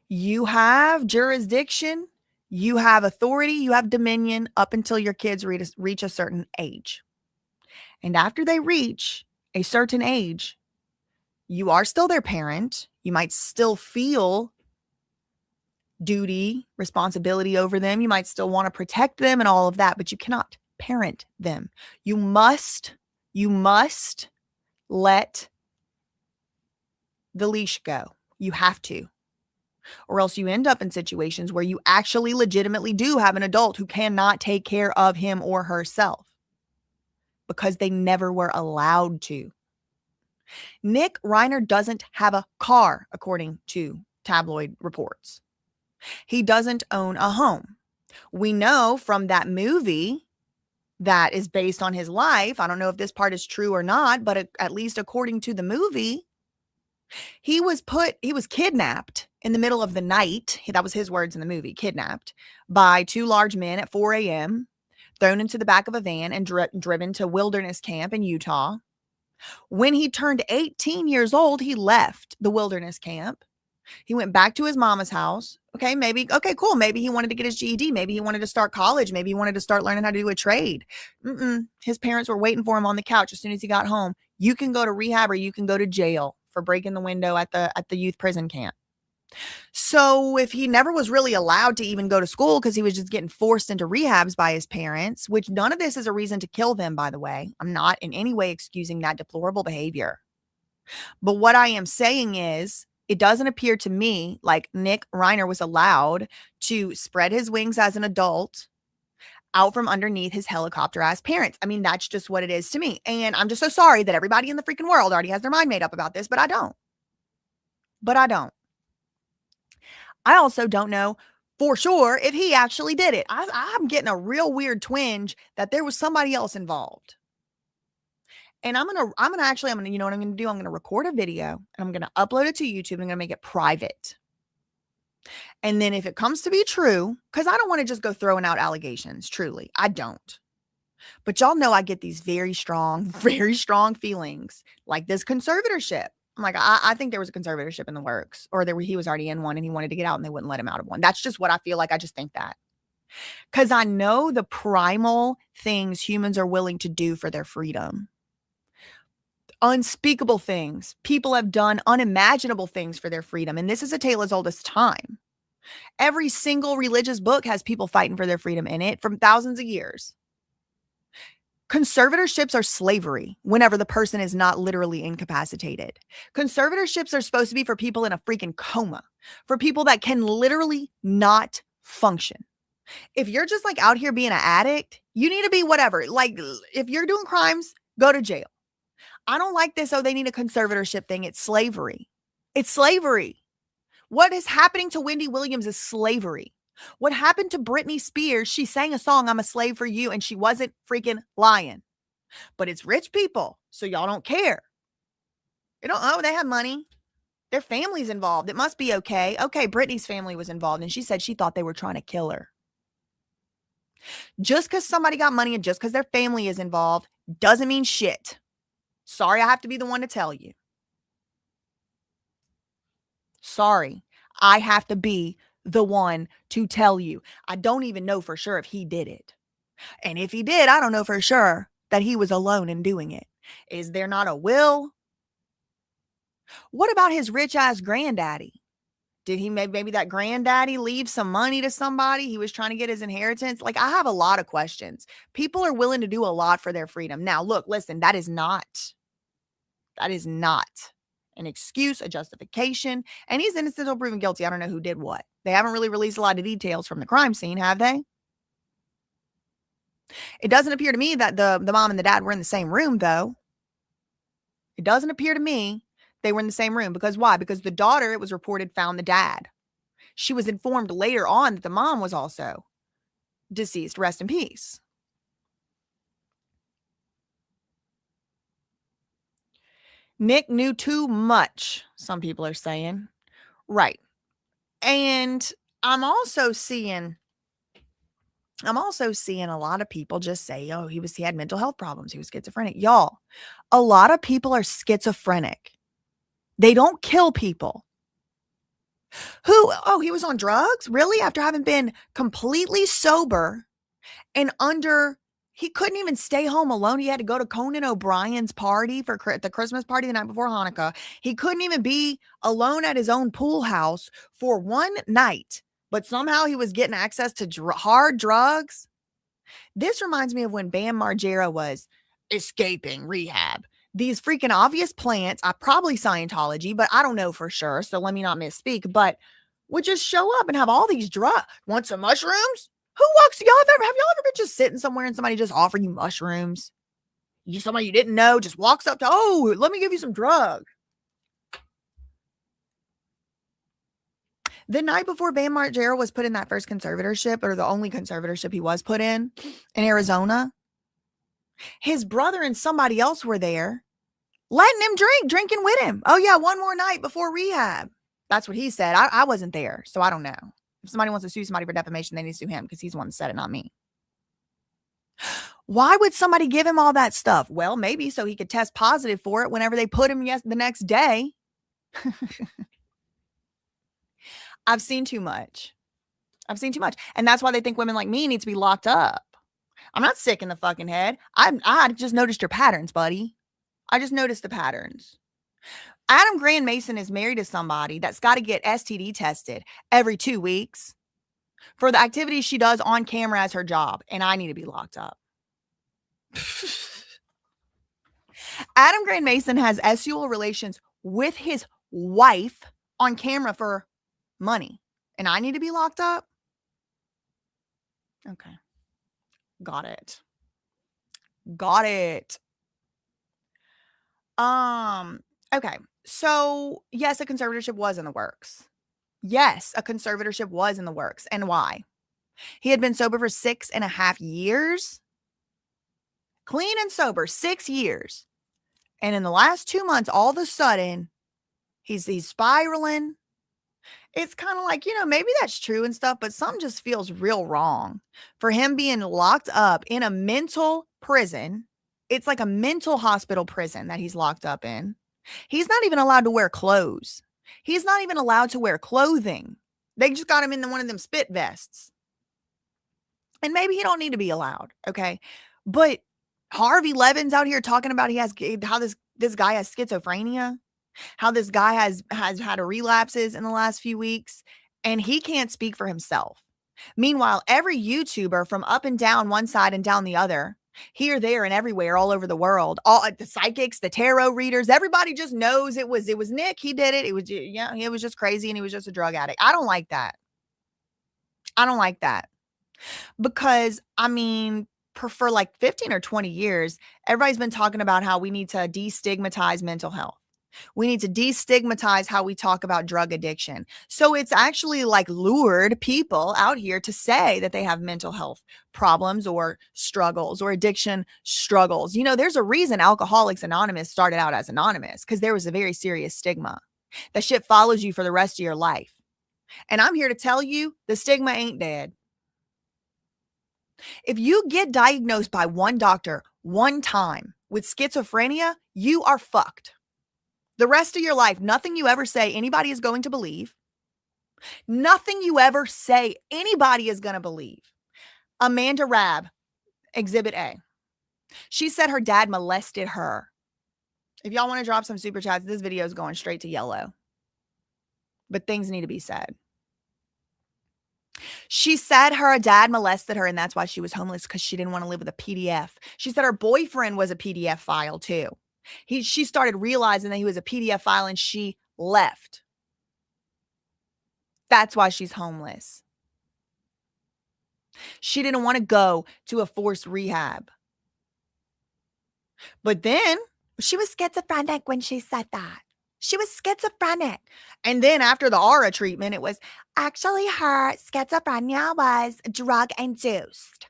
You have jurisdiction, you have authority, you have dominion up until your kids reach a certain age. And after they reach a certain age, you are still their parent. You might still feel duty, responsibility over them. You might still want to protect them and all of that, but you cannot parent them. You must let the leash go. You have to. Or else you end up in situations where you actually legitimately do have an adult who cannot take care of him or herself because they never were allowed to. Nick Reiner doesn't have a car, according to tabloid reports. He doesn't own a home. We know from that movie that is based on his life. I don't know if this part is true or not, but at least according to the movie, he was kidnapped in the middle of the night. That was his words in the movie, kidnapped by two large men at 4 a.m., thrown into the back of a van and driven to wilderness camp in Utah. When he turned 18 years old, he left the wilderness camp. He went back to his mama's house. Okay, cool. Maybe he wanted to get his GED. Maybe he wanted to start college. Maybe he wanted to start learning how to do a trade. His parents were waiting for him on the couch as soon as he got home. You can go to rehab or you can go to jail for breaking the window at the youth prison camp. So if he never was really allowed to even go to school because he was just getting forced into rehabs by his parents, which none of this is a reason to kill them, by the way. I'm not in any way excusing that deplorable behavior. But what I am saying is, it doesn't appear to me like Nick Reiner was allowed to spread his wings as an adult out from underneath his helicopter-ass parents. I mean, that's just what it is to me. And I'm just so sorry that everybody in the freaking world already has their mind made up about this, but I don't. I also don't know for sure if he actually did it. I'm getting a real weird twinge that there was somebody else involved. And I'm gonna, you know what I'm gonna do? I'm gonna record a video and I'm gonna upload it to YouTube and I'm gonna make it private. And then if it comes to be true, because I don't want to just go throwing out allegations, truly, I don't. But y'all know I get these very strong feelings like this conservatorship. I'm like, I think there was a conservatorship in the works, or he was already in one and he wanted to get out and they wouldn't let him out of one. That's just what I feel like. I just think that. Because I know the primal things humans are willing to do for their freedom. Unspeakable things. People have done unimaginable things for their freedom. And this is a tale as old as time. Every single religious book has people fighting for their freedom in it from thousands of years. Conservatorships are slavery whenever the person is not literally incapacitated. Conservatorships are supposed to be for people in a freaking coma, for people that can literally not function. If you're just out here being an addict, you need to be whatever. If you're doing crimes, go to jail. I don't like this. Oh, they need a conservatorship thing. It's slavery. It's slavery. What is happening to Wendy Williams is slavery. What happened to Britney Spears? She sang a song, "I'm a slave for you," and she wasn't freaking lying. But it's rich people, so y'all don't care. They have money. Their family's involved. It must be okay. Okay, Brittany's family was involved, and she said she thought they were trying to kill her. Just because somebody got money and just because their family is involved doesn't mean shit. Sorry, I have to be the one to tell you. Sorry, I have to be the one to tell you. I don't even know for sure if he did it. And if he did, I don't know for sure that he was alone in doing it. Is there not a will? What about his rich ass granddaddy? Did he maybe that granddaddy leave some money to somebody? He was trying to get his inheritance. Like, I have a lot of questions. People are willing to do a lot for their freedom. Now, look, listen, that is not an excuse, a justification. And he's innocent until proven guilty. I don't know who did what. They haven't really released a lot of details from the crime scene, have they? It doesn't appear to me that the mom and the dad were in the same room, though. It doesn't appear to me they were in the same room. Because why? Because the daughter, it was reported, found the dad. She was informed later on that the mom was also deceased. Rest in peace. Nick knew too much, some people are saying. Right. And I'm also seeing a lot of people just say, oh, he had mental health problems. He was schizophrenic. Y'all, a lot of people are schizophrenic. They don't kill people. He was on drugs? Really? After having been completely sober and he couldn't even stay home alone. He had to go to Conan O'Brien's party for the Christmas party the night before Hanukkah. He couldn't even be alone at his own pool house for one night, but somehow he was getting access to hard drugs. This reminds me of when Bam Margera was escaping rehab. These freaking obvious plants, probably Scientology, but I don't know for sure, so let me not misspeak, but would just show up and have all these drugs. Want some mushrooms? Who walks? Have y'all ever been just sitting somewhere and somebody just offer you mushrooms? Somebody you didn't know just walks up to, oh, let me give you some drug. The night before Bam Margera was put in that first conservatorship, or the only conservatorship he was put in Arizona, his brother and somebody else were there letting him drinking with him. Oh yeah, one more night before rehab. That's what he said. I wasn't there, so I don't know. If somebody wants to sue somebody for defamation, they need to sue him because he's the one that said it, not me. Why would somebody give him all that stuff? Well, maybe so he could test positive for it whenever they put him the next day. I've seen too much. And that's why they think women like me need to be locked up. I'm not sick in the fucking head. I just noticed your patterns, buddy. I just noticed the patterns. Adam Grant Mason is married to somebody that's got to get STD tested every 2 weeks for the activities she does on camera as her job. And I need to be locked up. Adam Grant Mason has sexual relations with his wife on camera for money. And I need to be locked up? Okay. Got it. Okay. So, yes, a conservatorship was in the works. And why? He had been sober for 6.5 years. Clean and sober, 6 years. And in the last 2 months, all of a sudden, he's spiraling. It's kind of like, maybe that's true and stuff, but something just feels real wrong for him being locked up in a mental prison. It's like a mental hospital prison that he's locked up in. He's not even allowed to wear clothes. He's not even allowed to wear clothing. They just got him in one of them spit vests. And maybe he don't need to be allowed, okay? But Harvey Levin's out here talking about how this guy has schizophrenia, how this guy has had relapses in the last few weeks, and he can't speak for himself. Meanwhile, every YouTuber from up and down one side and down the other, here, there, and everywhere, all over the world, all the psychics, the tarot readers, everybody just knows it was Nick. He did it. It was just crazy, and he was just a drug addict. I don't like that. Because, for like 15 or 20 years, everybody's been talking about how we need to destigmatize mental health. We need to destigmatize how we talk about drug addiction. So it's actually like lured people out here to say that they have mental health problems or struggles or addiction struggles. There's a reason Alcoholics Anonymous started out as anonymous, because there was a very serious stigma. That shit follows you for the rest of your life. And I'm here to tell you, the stigma ain't dead. If you get diagnosed by one doctor one time with schizophrenia, you are fucked. The rest of your life, nothing you ever say anybody is going to believe. Nothing you ever say anybody is going to believe. Amanda Rabb, Exhibit A. She said her dad molested her. If y'all want to drop some super chats, this video is going straight to yellow. But things need to be said. She said her dad molested her and that's why she was homeless, because she didn't want to live with a PDF. She said her boyfriend was a PDF file too. She started realizing that he was a PDF file and she left. That's why she's homeless. She didn't want to go to a forced rehab. But then she was schizophrenic when she said that. She was schizophrenic. And then after the aura treatment, it was actually her schizophrenia was drug induced.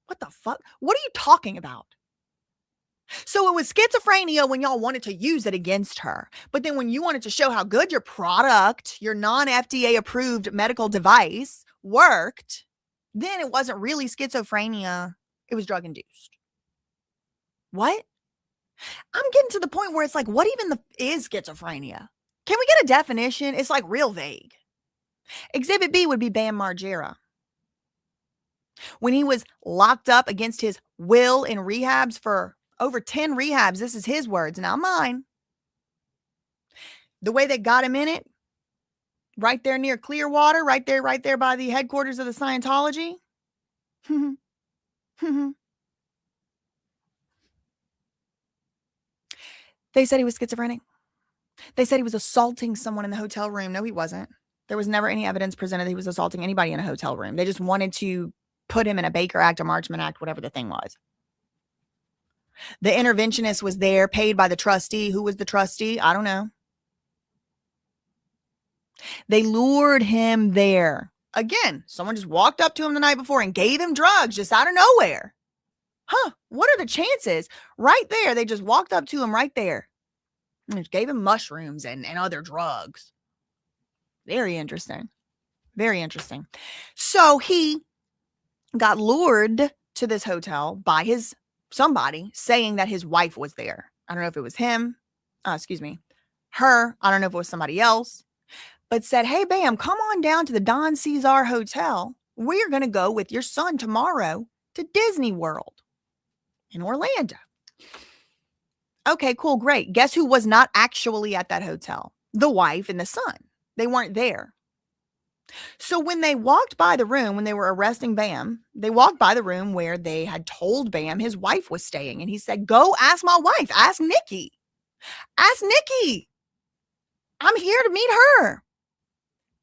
What the fuck? What are you talking about? So it was schizophrenia when y'all wanted to use it against her. But then when you wanted to show how good your product, your non-FDA approved medical device worked, then it wasn't really schizophrenia. It was drug induced. What? I'm getting to the point where it's like, what even is schizophrenia? Can we get a definition? It's like real vague. Exhibit B would be Bam Margera. When he was locked up against his will in rehabs for over 10 rehabs, this is his words, not mine. The way they got him in it, right there near Clearwater, right there by the headquarters of the Scientology. They said he was schizophrenic. They said he was assaulting someone in the hotel room. No, he wasn't. There was never any evidence presented that he was assaulting anybody in a hotel room. They just wanted to put him in a Baker Act, a Marchman Act, whatever the thing was. The interventionist was there, paid by the trustee. Who was the trustee? I don't know. They lured him there. Again, someone just walked up to him the night before and gave him drugs just out of nowhere. Huh, what are the chances? Right there, they just walked up to him right there. And just gave him mushrooms and other drugs. Very interesting. Very interesting. So he got lured to this hotel by somebody saying that his wife was there. I don't know if it was him. Her. I don't know if it was somebody else. But said, hey, Bam, come on down to the Don Cesar Hotel. We're going to go with your son tomorrow to Disney World in Orlando. Okay, cool, great. Guess who was not actually at that hotel? The wife and the son. They weren't there. So when they walked by the room, when they were arresting Bam, they walked by the room where they had told Bam his wife was staying. And he said, go ask my wife. Ask Nikki. Ask Nikki. I'm here to meet her.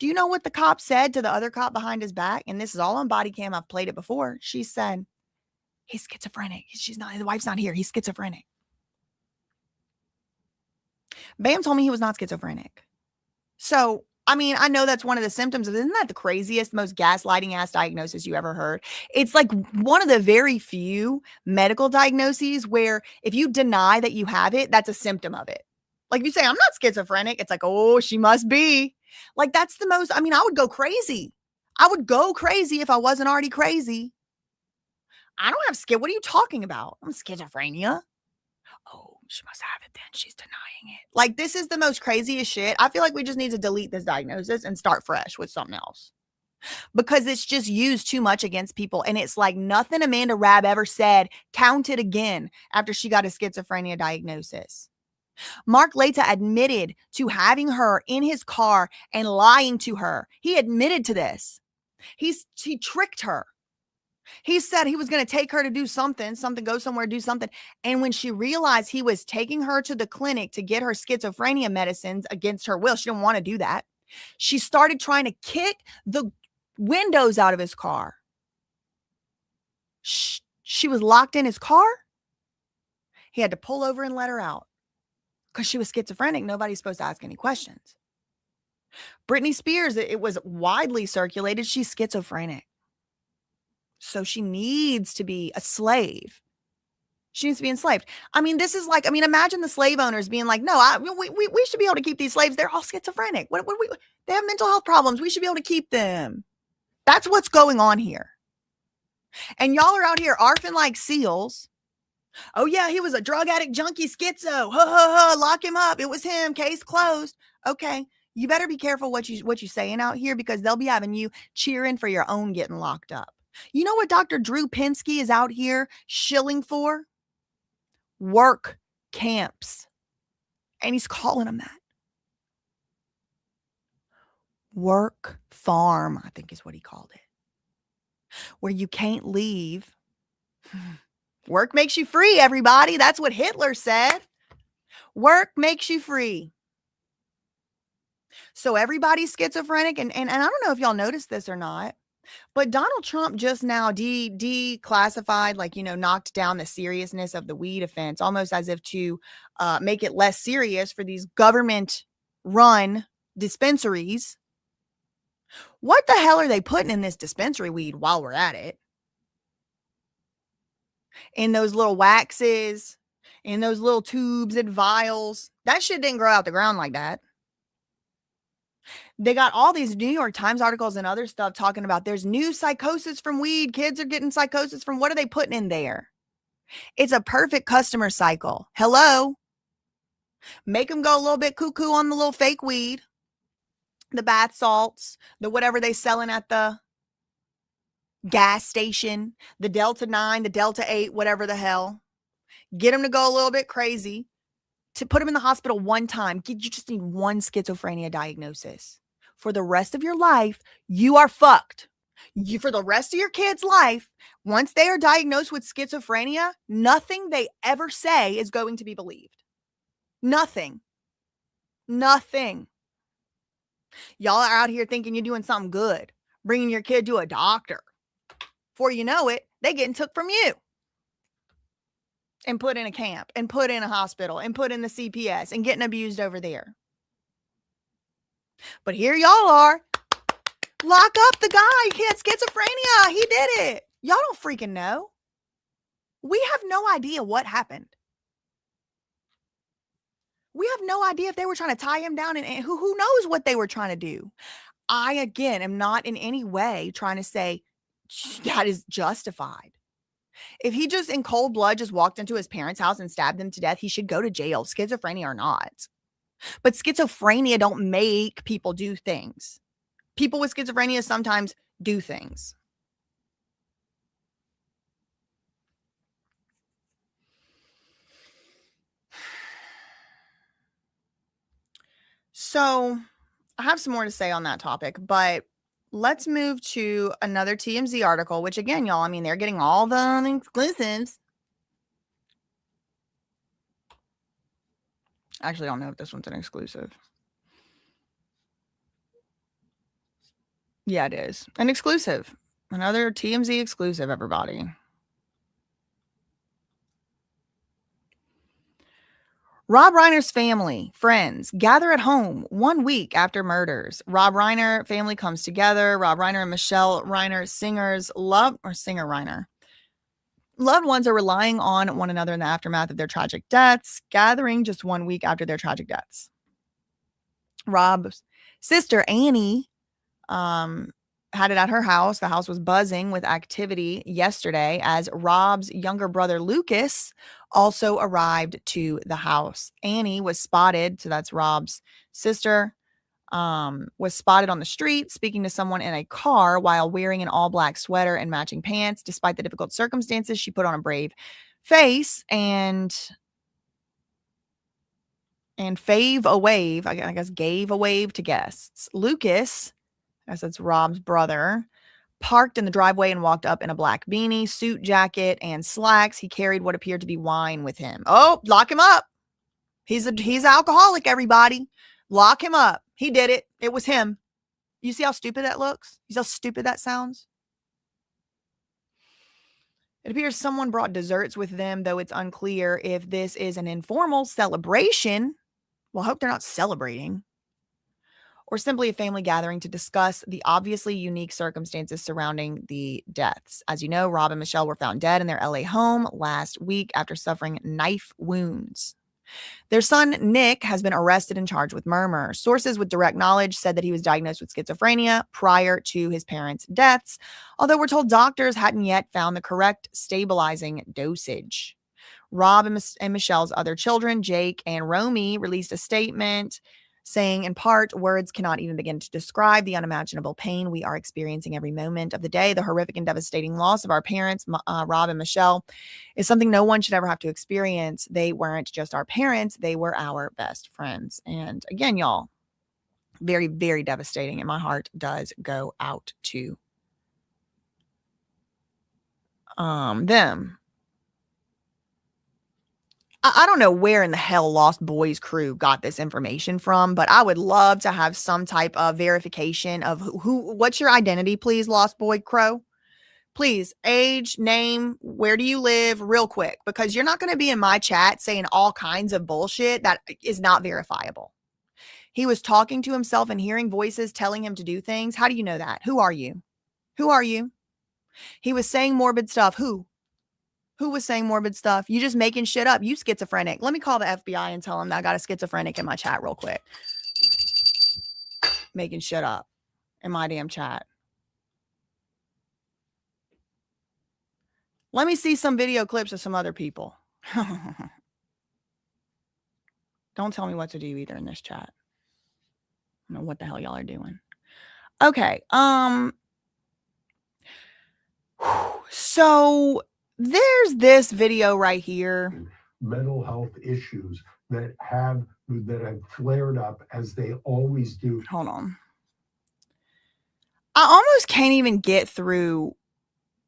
Do you know what the cop said to the other cop behind his back? And this is all on body cam. I've played it before. She said, he's schizophrenic. The wife's not here. He's schizophrenic. Bam told me he was not schizophrenic. So, I mean, I know that's one of the symptoms of, isn't that the craziest, most gaslighting ass diagnosis you ever heard? It's like one of the very few medical diagnoses where if you deny that you have it, that's a symptom of it. Like if you say, I'm not schizophrenic, it's like, oh, she must be. Like that's the most, I mean, I would go crazy. I would go crazy if I wasn't already crazy. I don't have what are you talking about? I'm schizophrenia. Oh, she must have it then. She's denying it. Like, this is the most craziest shit. I feel like we just need to delete this diagnosis and start fresh with something else. Because it's just used too much against people. And it's like nothing Amanda Rabb ever said counted again after she got a schizophrenia diagnosis. Mark Leta admitted to having her in his car and lying to her. He admitted to this. He tricked her. He said he was going to take her to do something, go somewhere, do something. And when she realized he was taking her to the clinic to get her schizophrenia medicines against her will, she didn't want to do that. She started trying to kick the windows out of his car. She was locked in his car. He had to pull over and let her out because she was schizophrenic. Nobody's supposed to ask any questions. Britney Spears, it was widely circulated. She's schizophrenic. So she needs to be a slave She needs to be enslaved. I mean, this is like, I mean, imagine the slave owners being like, no, we should be able to keep these slaves. They're all schizophrenic. They have mental health problems. We should be able to keep them. That's what's going on here. And y'all are out here arfing like seals. Oh yeah, he was a drug addict, junkie, schizo. Ha ha ha, lock him up. It was him. Case closed. Okay. You better be careful what you saying out here, because they'll be having you cheering for your own getting locked up. You know what Dr. Drew Pinsky is out here shilling for? Work camps. And he's calling them that. Work farm, I think is what he called it. Where you can't leave. Work makes you free, everybody. That's what Hitler said. Work makes you free. So everybody's schizophrenic. And I don't know if y'all noticed this or not, but Donald Trump just now declassified, like, knocked down the seriousness of the weed offense, almost as if to make it less serious for these government-run dispensaries. What the hell are they putting in this dispensary weed while we're at it? In those little waxes, in those little tubes and vials. That shit didn't grow out the ground like that. They got all these New York Times articles and other stuff talking about there's new psychosis from weed. Kids are getting psychosis from, what are they putting in there? It's a perfect customer cycle. Hello. Make them go a little bit cuckoo on the little fake weed, the bath salts, the whatever they selling at the gas station, the Delta 9, the Delta 8, whatever the hell. Get them to go a little bit crazy. To put them in the hospital one time, you just need one schizophrenia diagnosis. For the rest of your life, you are fucked. For the rest of your kid's life, once they are diagnosed with schizophrenia, nothing they ever say is going to be believed. Nothing. Nothing. Y'all are out here thinking you're doing something good, bringing your kid to a doctor. Before you know it, they getting took from you. And put in a camp, and put in a hospital, and put in the CPS, and getting abused over there. But here y'all are. Lock up the guy. He had schizophrenia. He did it. Y'all don't freaking know. We have no idea what happened. We have no idea if they were trying to tie him down, and who knows what they were trying to do. I, again, am not in any way trying to say that is justified. If he just in cold blood just walked into his parents' house and stabbed them to death, he should go to jail, schizophrenia or not. But schizophrenia don't make people do things. People with schizophrenia sometimes do things. So I have some more to say on that topic, but let's move to another TMZ article, which again, y'all, I mean, they're getting all the exclusives. Actually, I don't know if this one's an exclusive. Yeah, it is. An exclusive. Another TMZ exclusive, everybody. Rob Reiner's family, friends, gather at home 1 week after murders. Rob Reiner family comes together. Rob Reiner and Michelle Reiner, singer Reiner. Loved ones are relying on one another in the aftermath of their tragic deaths, gathering just 1 week after their tragic deaths. Rob's sister, Annie, had it at her house. The house was buzzing with activity yesterday as Rob's younger brother, Lucas, also arrived to the house. Annie was spotted, so that's Rob's sister, was spotted on the street speaking to someone in a car while wearing an all-black sweater and matching pants. Despite the difficult circumstances, she put on a brave face and gave a wave to guests. Lucas, as it's Rob's brother, parked in the driveway and walked up in a black beanie, suit jacket, and slacks. He carried what appeared to be wine with him. Oh, lock him up. He's an alcoholic, everybody. Lock him up. He did it. It was him. You see how stupid that looks? You see how stupid that sounds? It appears someone brought desserts with them, though it's unclear if this is an informal celebration. Well, I hope they're not celebrating. or simply a family gathering to discuss the obviously unique circumstances surrounding the deaths. As you know, Rob and Michelle were found dead in their LA home last week after suffering knife wounds. Their son, Nick, has been arrested and charged with murder. Sources with direct knowledge said that he was diagnosed with schizophrenia prior to his parents' deaths, although we're told doctors hadn't yet found the correct stabilizing dosage. Rob and Michelle's other children, Jake and Romy, released a statement saying, in part, words cannot even begin to describe the unimaginable pain we are experiencing every moment of the day. The horrific and devastating loss of our parents, Rob and Michelle, is something no one should ever have to experience. They weren't just our parents, they were our best friends. And again, y'all, very, very devastating. And my heart does go out to them. I don't know where in the hell Lost Boys crew got this information from, but I would love to have some type of verification of what's your identity, please, Lost Boy Crow? Please, age, name, where do you live, real quick, because you're not going to be in my chat saying all kinds of bullshit that is not verifiable. He was talking to himself and hearing voices telling him to do things. How do you know that? Who are you? Who are you? He was saying morbid stuff. Who? Who was saying morbid stuff? You just making shit up. You schizophrenic. Let me call the FBI and tell them that I got a schizophrenic in my chat real quick. Making shit up in my damn chat. Let me see some video clips of some other people. Don't tell me what to do either in this chat. I don't know what the hell y'all are doing. Okay. So there's this video right here. Mental health issues that have flared up as they always do. Hold on. I almost can't even get through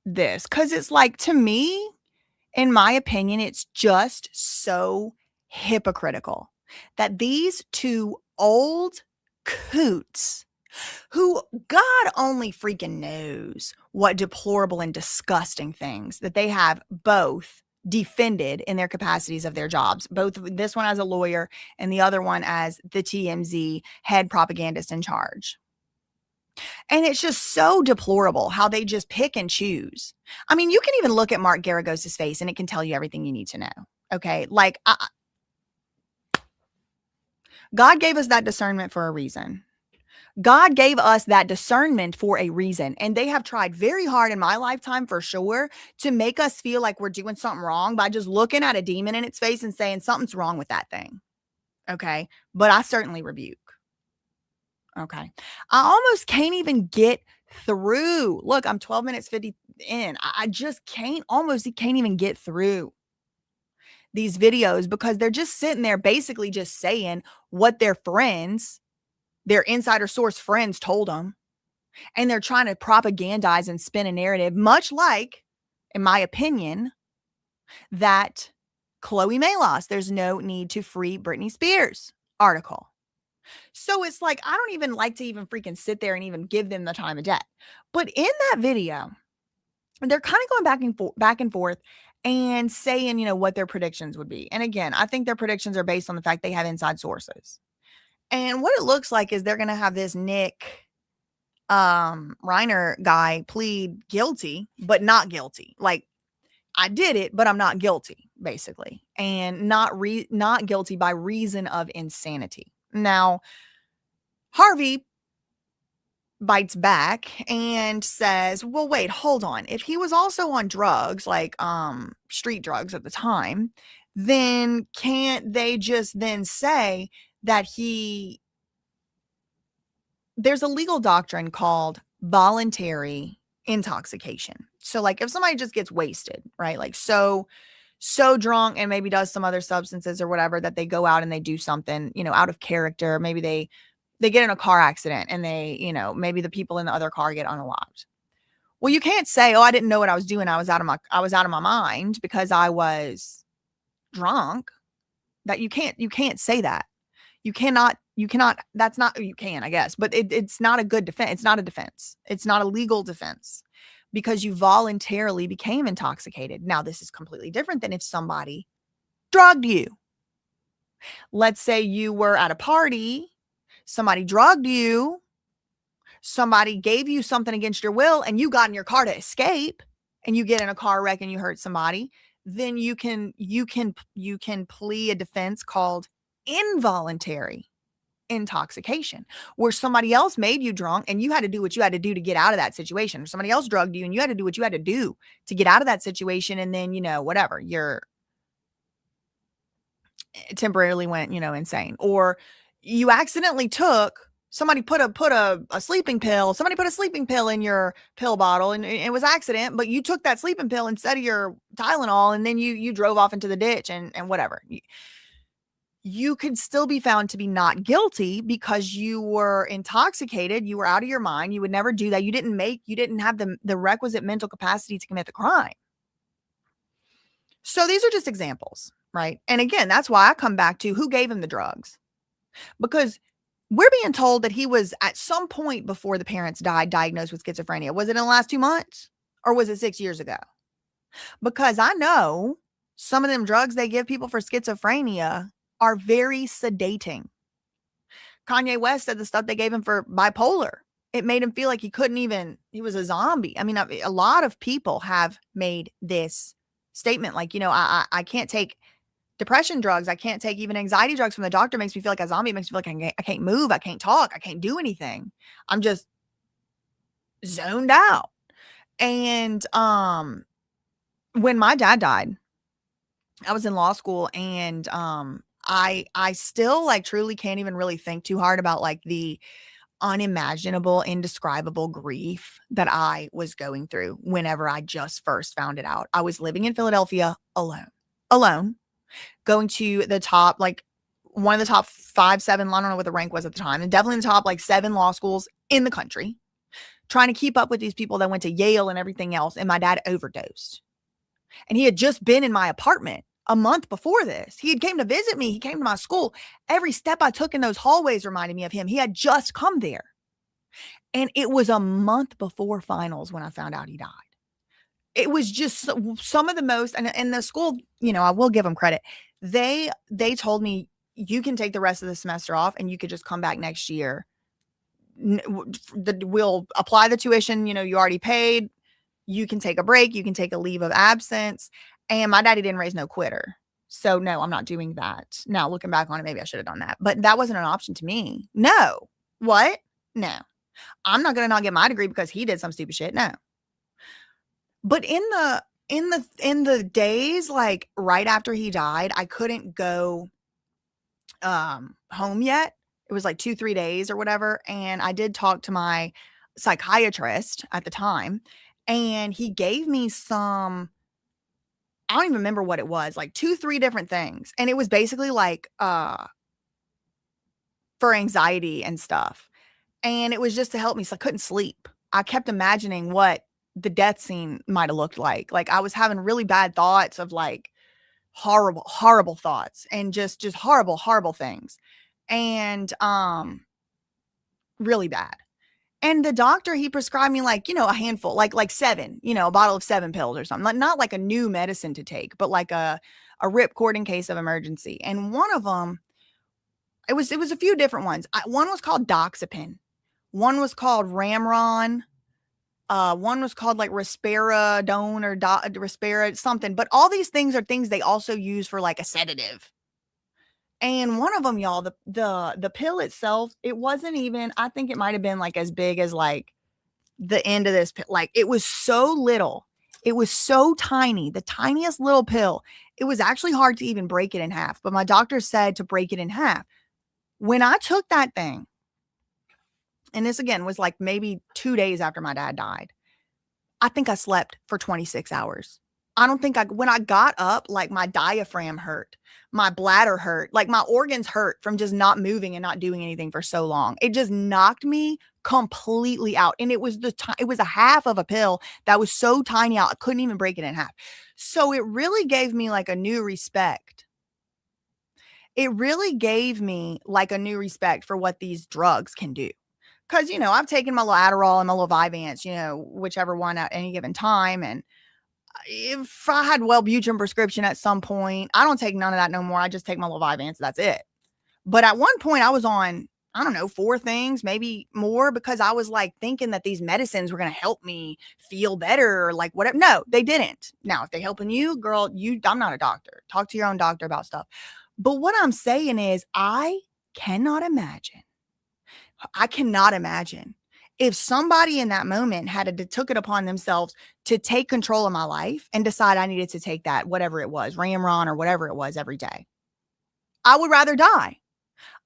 this because it's like, to me, in my opinion, it's just so hypocritical that these two old coots, who God only freaking knows what deplorable and disgusting things that they have both defended in their capacities of their jobs, both this one as a lawyer and the other one as the TMZ head propagandist in charge. And it's just so deplorable how they just pick and choose. I mean, you can even look at Mark Garagos's face and it can tell you everything you need to know. Okay. Like, God gave us that discernment for a reason. God gave us that discernment for a reason. And they have tried very hard in my lifetime, for sure, to make us feel like we're doing something wrong by just looking at a demon in its face and saying something's wrong with that thing. Okay. But I certainly rebuke. Okay. I almost can't even get through. Look, I'm 12 minutes 50 in. I just can't even get through these videos because they're just sitting there basically just saying what their friends, their insider source friends told them. And they're trying to propagandize and spin a narrative, much like, in my opinion, that Chloe Malos, there's no need to free Britney Spears article. So it's like, I don't even like to even freaking sit there and even give them the time of day. But in that video, they're kind of going back and forth and saying, what their predictions would be. And again, I think their predictions are based on the fact they have inside sources. And what it looks like is they're going to have this Nick Reiner guy plead guilty, but not guilty. Like, I did it, but I'm not guilty, basically. And not guilty by reason of insanity. Now, Harvey bites back and says, well, wait, hold on. If he was also on drugs, like street drugs at the time, then can't they just then say that there's a legal doctrine called voluntary intoxication. So like if somebody just gets wasted, right? Like so drunk and maybe does some other substances or whatever, that they go out and they do something, out of character. Maybe they get in a car accident and they, maybe the people in the other car get unalived. Well, you can't say, oh, I didn't know what I was doing. I was out of my mind because I was drunk. That you can't say that. You cannot, that's not, you can, I guess, but it's not a good defense. It's not a defense. It's not a legal defense because you voluntarily became intoxicated. Now, this is completely different than if somebody drugged you. Let's say you were at a party, somebody drugged you, somebody gave you something against your will, and you got in your car to escape, and you get in a car wreck and you hurt somebody, then you can plea a defense called involuntary intoxication, where somebody else made you drunk and you had to do what you had to do to get out of that situation, or somebody else drugged you and you had to do what you had to do to get out of that situation. And then, whatever, you're temporarily went, insane, or you accidentally somebody put a sleeping pill. Somebody put a sleeping pill in your pill bottle and it was accident, but you took that sleeping pill instead of your Tylenol, and then you drove off into the ditch and whatever. You could still be found to be not guilty because you were intoxicated. You were out of your mind. You would never do that. You didn't have the requisite mental capacity to commit the crime. So these are just examples, right? And again, that's why I come back to who gave him the drugs, because we're being told that he was at some point before the parents died diagnosed with schizophrenia. Was it in the last 2 months or was it 6 years ago? Because I know some of them drugs they give people for schizophrenia are very sedating. Kanye West said the stuff they gave him for bipolar, it made him feel like he was a zombie. I mean, a lot of people have made this statement, like, I can't take depression drugs. I can't take even anxiety drugs from the doctor. It makes me feel like a zombie. It makes me feel like I can't move. I can't talk. I can't do anything. I'm just zoned out. And when my dad died, I was in law school, and I still truly can't even really think too hard about the unimaginable, indescribable grief that I was going through whenever I just first found it out. I was living in Philadelphia alone, going to the top, one of the top 5, 7, I don't know what the rank was at the time, and definitely in the top 7 law schools in the country, trying to keep up with these people that went to Yale and everything else. And my dad overdosed. And he had just been in my apartment a month before this. He had came to visit me. He came to my school. Every step I took in those hallways reminded me of him. He had just come there. And it was a month before finals when I found out he died. It was just some of the most, and the school, I will give them credit. They told me, you can take the rest of the semester off and you could just come back next year. We'll apply the tuition, you already paid. You can take a break. You can take a leave of absence. And my daddy didn't raise no quitter. So no, I'm not doing that. Now, looking back on it, maybe I should have done that, but that wasn't an option to me. No. What? No. I'm not going to not get my degree because he did some stupid shit. No. But in the days, right after he died, I couldn't go home yet. It was 2-3 days or whatever. And I did talk to my psychiatrist at the time, and he gave me some, I don't even remember what it was, 2-3 different things. And it was basically for anxiety and stuff. And it was just to help me. So I couldn't sleep. I kept imagining what the death scene might have looked like. I was having really bad thoughts of horrible, horrible thoughts, and just horrible, horrible things. And really bad. And the doctor, he prescribed me a handful, like 7, a bottle of 7 pills or something. Not a new medicine to take, but a ripcord in case of emergency. And one of them, it was a few different ones. One was called Doxepin. One was called Ramron. One was called Risperidone or Rispera something. But all these things are things they also use for a sedative. And one of them, y'all, the pill itself, it wasn't even, I think it might have been as big as the end of this pill. It was so little. It was so tiny, the tiniest little pill. It was actually hard to even break it in half. But my doctor said to break it in half. When I took that thing, and this again was maybe 2 days after my dad died, I think I slept for 26 hours. I don't think when I got up, my diaphragm hurt, my bladder hurt, my organs hurt from just not moving and not doing anything for so long. It just knocked me completely out. And it was it was a half of a pill that was so tiny out, I couldn't even break it in half. So it really gave me a new respect. It really gave me a new respect for what these drugs can do. Cause I've taken my little Adderall and my little Vyvanse, whichever one at any given time. And if I had Wellbutrin prescription at some point, I don't take none of that no more. I just take my little Vyvanse. That's it. But at one point I was on I don't know, 4 things, maybe more, because I was like thinking that these medicines were going to help me feel better or like whatever. No, they didn't. Now, if they're helping you, girl, I'm not a doctor. Talk to your own doctor about stuff. But what I'm saying is I cannot imagine if somebody in that moment took it upon themselves to take control of my life and decide I needed to take that, whatever it was, Ramron or whatever it was every day. I would rather die.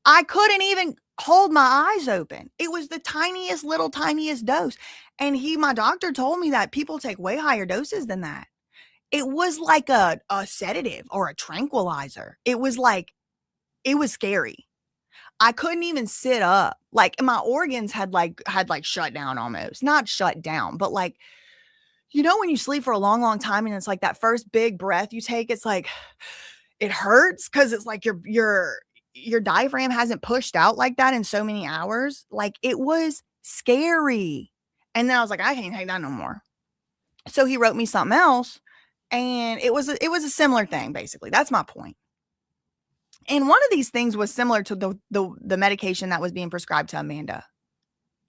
I couldn't even hold my eyes open. It was the tiniest dose. And my doctor told me that people take way higher doses than that. It was like a sedative or a tranquilizer. It was scary. I couldn't even sit up. Like my organs had shut down almost. Not shut down, but like, you know, when you sleep for a long, long time and it's like that first big breath you take, it's like, it hurts because it's like your diaphragm hasn't pushed out like that in so many hours. Like it was scary. And then I was like, I can't take that no more. So he wrote me something else and it was a similar thing. Basically, that's my point. And one of these things was similar to the medication that was being prescribed to Amanda.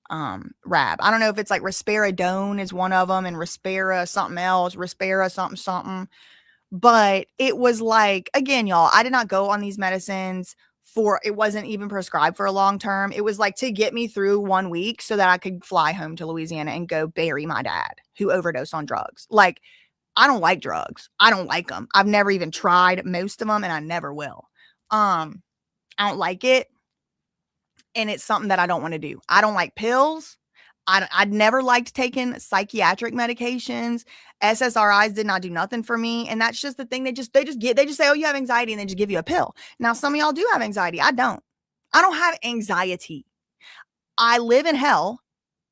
Rab. I don't know if it's like risperidone is one of them and Rispera something else, Rispera something. But it was like, again, y'all, I did not go on these medicines it wasn't even prescribed for a long term. It was like to get me through 1 week so that I could fly home to Louisiana and go bury my dad who overdosed on drugs. Like, I don't like drugs. I don't like them. I've never even tried most of them and I never will. I don't like it. And it's something that I don't want to do. I don't like pills. I'd never liked taking psychiatric medications. SSRIs did not do nothing for me. And that's just the thing. They just say, oh, you have anxiety, and they just give you a pill. Now, some of y'all do have anxiety. I don't have anxiety. I live in hell.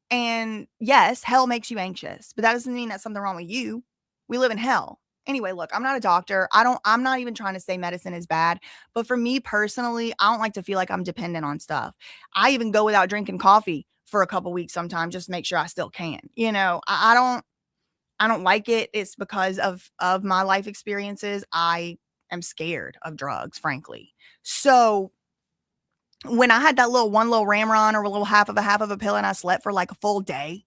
And yes, hell makes you anxious, but that doesn't mean that's something wrong with you. We live in hell. Anyway, look, I'm not a doctor. I'm not even trying to say medicine is bad, but for me personally, I don't like to feel like I'm dependent on stuff. I even go without drinking coffee for a couple weeks sometimes, just to make sure I still can. You know, I don't like it. It's because of my life experiences. I am scared of drugs, frankly. So when I had that one little Ramron or a little half of a pill and I slept for like a full day,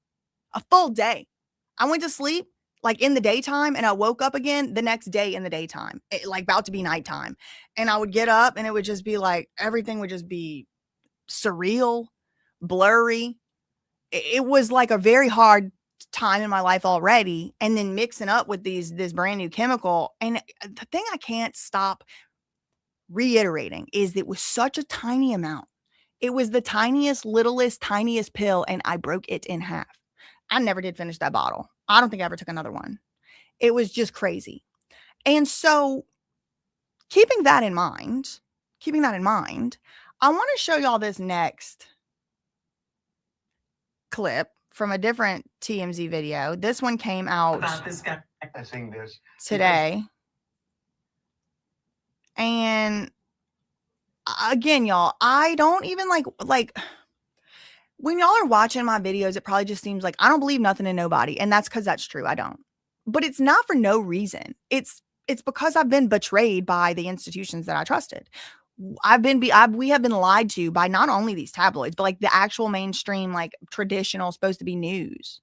I went to sleep like in the daytime and I woke up again the next day in the daytime, like about to be nighttime. And I would get up and it would just be like, everything would just be surreal, blurry. It was like a very hard time in my life already. And then mixing up with this brand new chemical. And the thing I can't stop reiterating is it was such a tiny amount. It was the tiniest pill. And I broke it in half. I never did finish that bottle. I don't think I ever took another one. It was just crazy. And so keeping that in mind, I want to show y'all this next clip from a different TMZ video. This one came out about this guy today. And again, y'all, I don't even like when y'all are watching my videos, it probably just seems like I don't believe nothing in nobody. And that's because that's true. I don't. But it's not for no reason. It's because I've been betrayed by the institutions that I trusted. We have been lied to by not only these tabloids, but like the actual mainstream, like traditional, supposed to be news.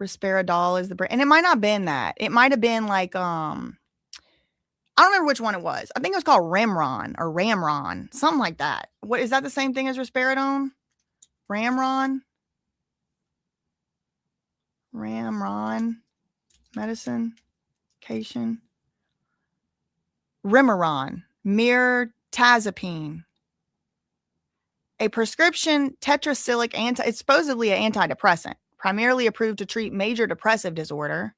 Risperidol is the brand. And it might not have been that. It might have been like, I don't remember which one it was. I think it was called Ramron, something like that. What is that the same thing as risperidone? Ramron medication. Remeron, mirtazapine, a prescription tetracyclic it's supposedly an antidepressant, primarily approved to treat major depressive disorder.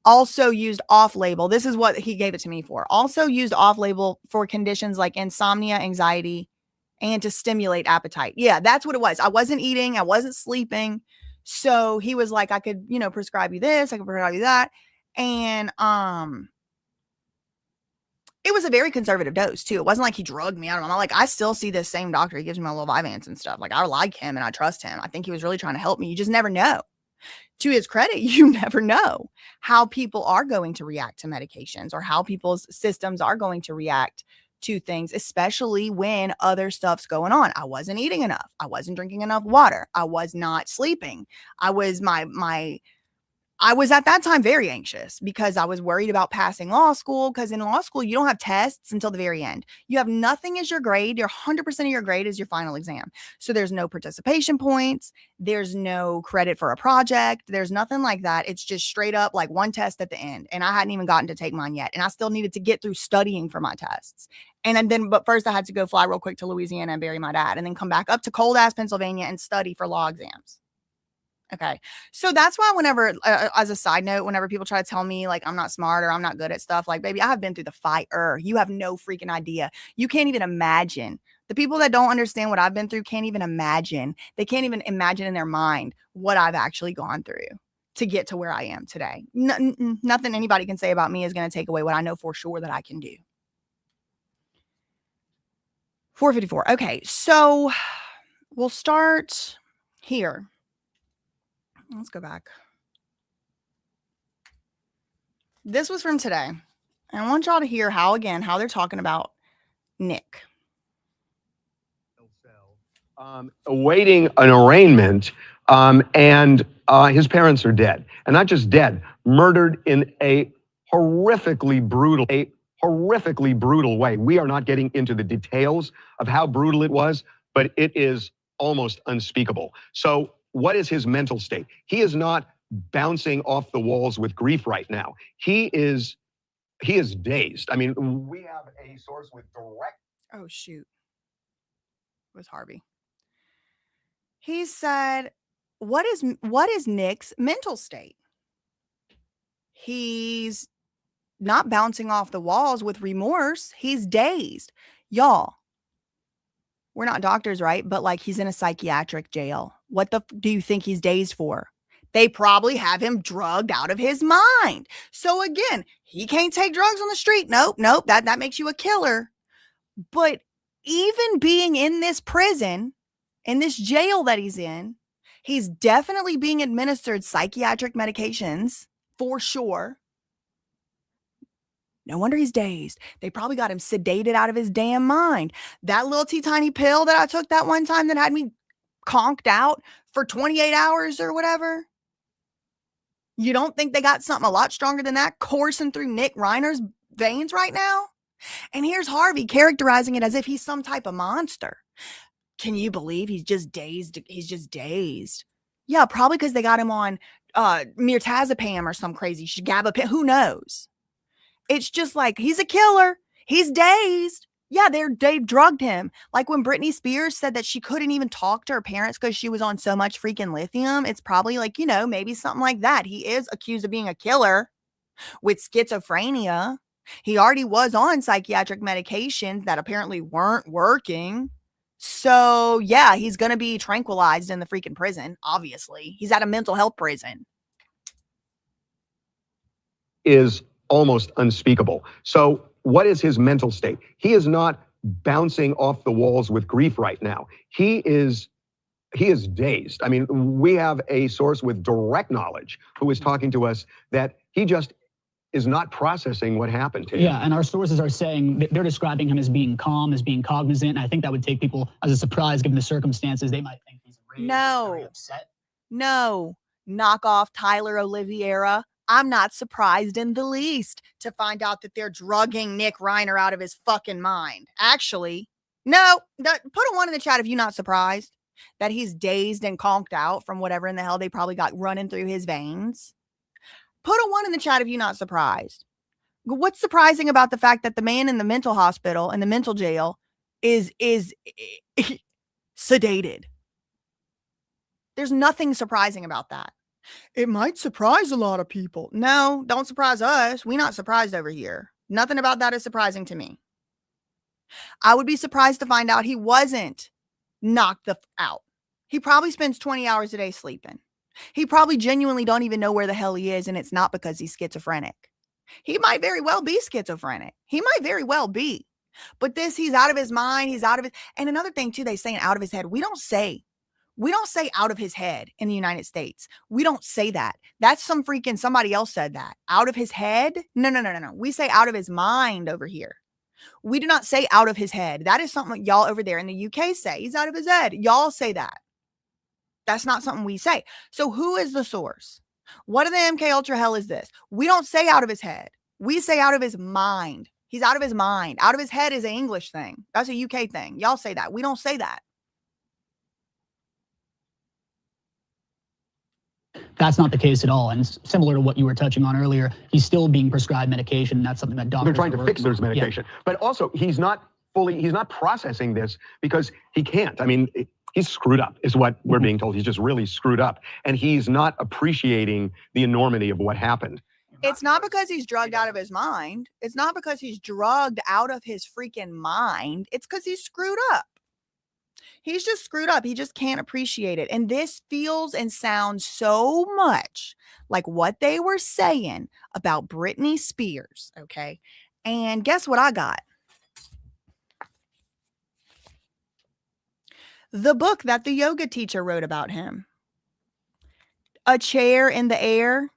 Also used off-label. This is what he gave it to me for. Also used off-label for conditions like insomnia, anxiety, and to stimulate appetite. Yeah, that's what it was. I wasn't eating. I wasn't sleeping. So he was like, I could, prescribe you this. I could prescribe you that. And it was a very conservative dose too. It wasn't like he drugged me out of my mind. Like I still see this same doctor. He gives me my little Vyvanse and stuff. Like I like him and I trust him. I think he was really trying to help me. You just never know. To his credit, you never know how people are going to react to medications or how people's systems are going to react to things, especially when other stuff's going on. I wasn't eating enough. I wasn't drinking enough water. I was not sleeping. I was I was at that time very anxious because I was worried about passing law school, because in law school, you don't have tests until the very end. You have nothing as your grade. Your 100% of your grade is your final exam. So there's no participation points. There's no credit for a project. There's nothing like that. It's just straight up like one test at the end. And I hadn't even gotten to take mine yet. And I still needed to get through studying for my tests. But first I had to go fly real quick to Louisiana and bury my dad, and then come back up to cold ass Pennsylvania and study for law exams. Okay. So that's why whenever, as a side note, whenever people try to tell me like I'm not smart or I'm not good at stuff, like, baby, I have been through the fire. You have no freaking idea. You can't even imagine. The people that don't understand what I've been through can't even imagine. They can't even imagine in their mind what I've actually gone through to get to where I am today. Nothing anybody can say about me is going to take away what I know for sure that I can do. 454. Okay. So we'll start here. Let's go back. This was from today. And I want y'all to hear how they're talking about Nick. Awaiting an arraignment, and his parents are dead. And not just dead, murdered in a horrifically brutal way. We are not getting into the details of how brutal it was, but it is almost unspeakable. So what is his mental state? He is not bouncing off the walls with grief right now. He is dazed. I mean, we have a source with direct. Oh, shoot. It was Harvey. He said, what is Nick's mental state? He's not bouncing off the walls with remorse. He's dazed. Y'all, we're not doctors, right? But like, he's in a psychiatric jail. What do you think he's dazed for? They probably have him drugged out of his mind. So again, he can't take drugs on the street. Nope. That makes you a killer. But even being in this prison, in this jail that he's definitely being administered psychiatric medications for sure. No wonder he's dazed. They probably got him sedated out of his damn mind. That little tiny pill that I took that one time that had me conked out for 28 hours or whatever. You don't think they got something a lot stronger than that coursing through Nick Reiner's veins right now? And here's Harvey characterizing it as if he's some type of monster. Can you believe he's just dazed? He's just dazed. Yeah, probably because they got him on mirtazapam or some crazy gabapentin. Who knows? It's just like, he's a killer. He's dazed. Yeah, they've drugged him. Like when Britney Spears said that she couldn't even talk to her parents because she was on so much freaking lithium. It's probably like, maybe something like that. He is accused of being a killer with schizophrenia. He already was on psychiatric medications that apparently weren't working. So yeah, he's going to be tranquilized in the freaking prison. Obviously, he's at a mental health prison. Is almost unspeakable. So what is his mental state? He is not bouncing off the walls with grief right now. He is dazed. I mean, we have a source with direct knowledge who is talking to us that he just is not processing what happened to him. Yeah, and our sources are saying they're describing him as being calm, as being cognizant. And I think that would take people as a surprise given the circumstances. They might think he's enraged, very upset. No, knock off Tyler Oliveira. I'm not surprised in the least to find out that they're drugging Nick Reiner out of his fucking mind. Actually, no, put a 1 in the chat if you're not surprised that he's dazed and conked out from whatever in the hell they probably got running through his veins. Put a 1 in the chat if you're not surprised. What's surprising about the fact that the man in the mental hospital, in the mental jail, is sedated? There's nothing surprising about that. It might surprise a lot of people. No, don't surprise us. We're not surprised over here. Nothing about that is surprising to me. I would be surprised to find out he wasn't knocked out. He probably spends 20 hours a day sleeping. He probably genuinely don't even know where the hell he is, and it's not because he's schizophrenic. He might very well be schizophrenic. He might very well be. But he's out of his mind. He's out of it. And another thing too, they saying out of his head. We don't say out of his head in the United States. We don't say that. That's somebody else said that. Out of his head? No. We say out of his mind over here. We do not say out of his head. That is something y'all over there in the UK say. He's out of his head. Y'all say that. That's not something we say. So who is the source? What in the MK Ultra hell is this? We don't say out of his head. We say out of his mind. He's out of his mind. Out of his head is an English thing. That's a UK thing. Y'all say that. We don't say that. That's not the case at all. And it's similar to what you were touching on earlier. He's still being prescribed medication. That's something that doctors They're trying to fix working his on. medication. But also, he's not processing this because he can't. I mean, he's screwed up is what we're being told. He's just really screwed up. And he's not appreciating the enormity of what happened. It's not because he's drugged out of his mind. It's not because he's drugged out of his freaking mind. It's because he's screwed up. He's just screwed up. He just can't appreciate it. And this feels and sounds so much like what they were saying about Britney Spears. Okay. And guess what I got? The book that the yoga teacher wrote about him. A Chair in the Air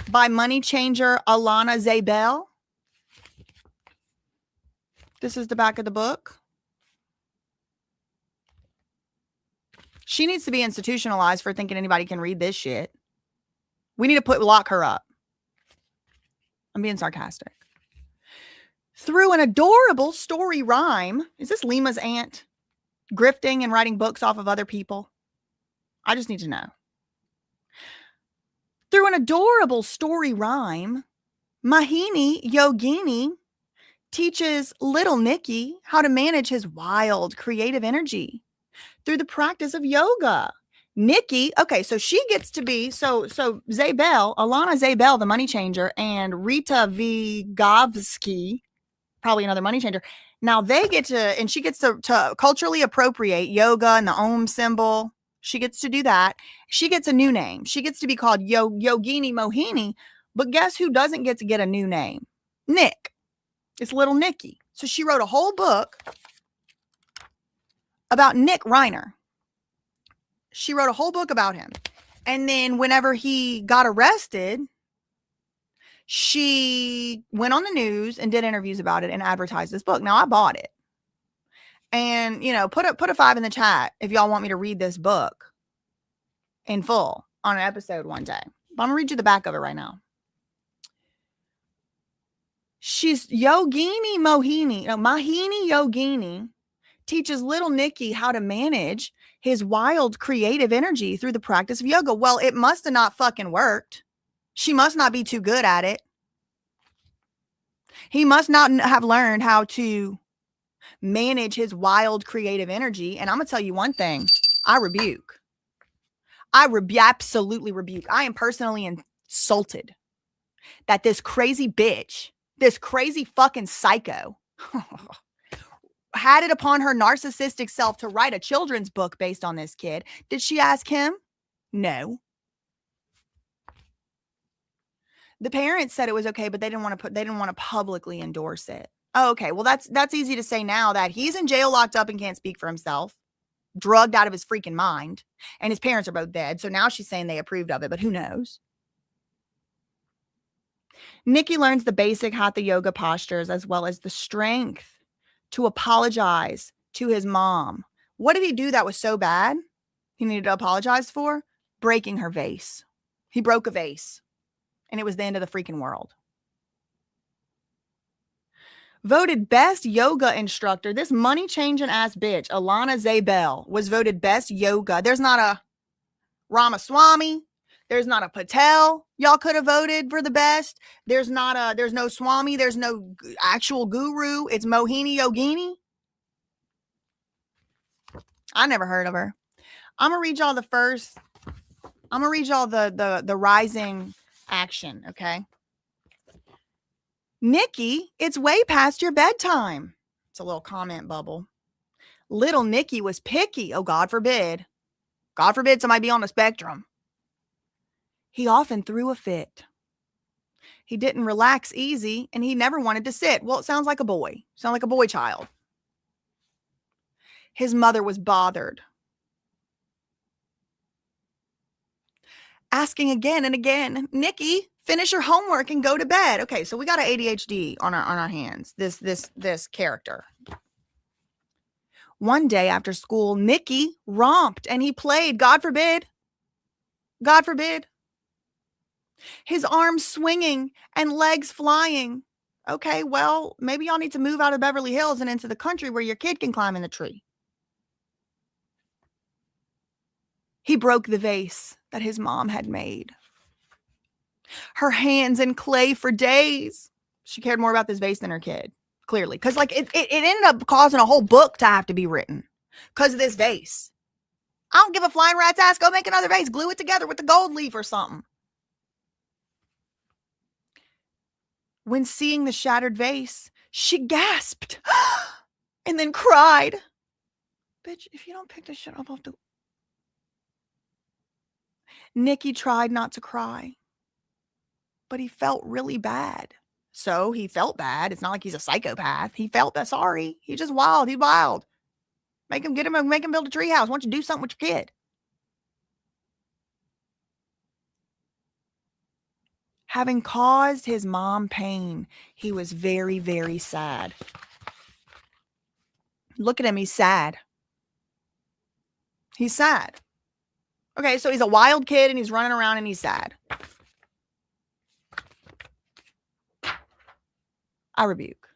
by money changer Alana Zabel. This is the back of the book. She needs to be institutionalized for thinking anybody can read this shit. We need to lock her up. I'm being sarcastic. Through an adorable story rhyme. Is this Lima's aunt grifting and writing books off of other people? I just need to know. Through an adorable story rhyme, Mahini Yogini teaches little Nicky how to manage his wild, creative energy through the practice of yoga. Nicky, okay, so she gets to be, so Zabel, Alana Zabel, the money changer, and Rita Vygovsky, probably another money changer. Now they get to, and she gets to culturally appropriate yoga and the Om symbol. She gets to do that. She gets a new name. She gets to be called Yogini Mohini. But guess who doesn't get to get a new name? Nick. It's little Nicky. So she wrote a whole book about Nick Reiner. She wrote a whole book about him. And then whenever he got arrested, she went on the news and did interviews about it and advertised this book. Now I bought it. And, you know, put a 5 in the chat if y'all want me to read this book in full on an episode one day. But I'm going to read you the back of it right now. She's Mahini Yogini teaches little Nicky how to manage his wild creative energy through the practice of yoga. Well, it must have not fucking worked. She must not be too good at it. He must not have learned how to manage his wild creative energy. And I'm going to tell you one thing. I absolutely rebuke. I am personally insulted that this crazy bitch, this crazy fucking psycho had it upon her narcissistic self to write a children's book based on this kid. Did she ask him? No. The parents said it was okay, but they didn't want to publicly endorse it. Oh, okay. Well, that's easy to say now that he's in jail, locked up, and can't speak for himself, drugged out of his freaking mind, and his parents are both dead. So now she's saying they approved of it, but who knows? Nicky learns the basic hatha yoga postures as well as the strength to apologize to his mom. What did he do that was so bad he needed to apologize for? Breaking her vase. He broke a vase, and it was the end of the freaking world. Voted best yoga instructor. This money-changing ass bitch, Alana Zabel, was voted best yoga. There's not a Ramaswamy. There's not a Patel. Y'all could have voted for the best. There's no Swami. There's no actual guru. It's Mohini Yogini. I never heard of her. I'm going to read y'all the rising action, okay? Nicky, it's way past your bedtime. It's a little comment bubble. Little Nicky was picky. Oh, God forbid. God forbid somebody be on the spectrum. He often threw a fit. He didn't relax easy, and he never wanted to sit. Well, it sounds like a boy. Sound like a boy child. His mother was bothered, asking again and again, Nicky, Finish your homework and go to bed. Okay, so we got an ADHD on our hands. This character. One day after school, Nicky romped and he played, God forbid, his arms swinging and legs flying. Okay, well, maybe y'all need to move out of Beverly Hills and into the country where your kid can climb in the tree. He broke the vase that his mom had made. Her hands in clay for days. She cared more about this vase than her kid, clearly. Because like it ended up causing a whole book to have to be written because of this vase. I don't give a flying rat's ass. Go make another vase. Glue it together with the gold leaf or something. When seeing the shattered vase, she gasped and then cried. Bitch, if you don't pick this shit up off the... Nicky tried not to cry, but he felt really bad. So he felt bad. It's not like he's a psychopath. He felt that sorry. He's just wild. He's wild. Make him build a treehouse. Why don't you do something with your kid? Having caused his mom pain, he was very, very sad. Look at him. He's sad. He's sad. Okay, so he's a wild kid and he's running around and he's sad. I rebuke.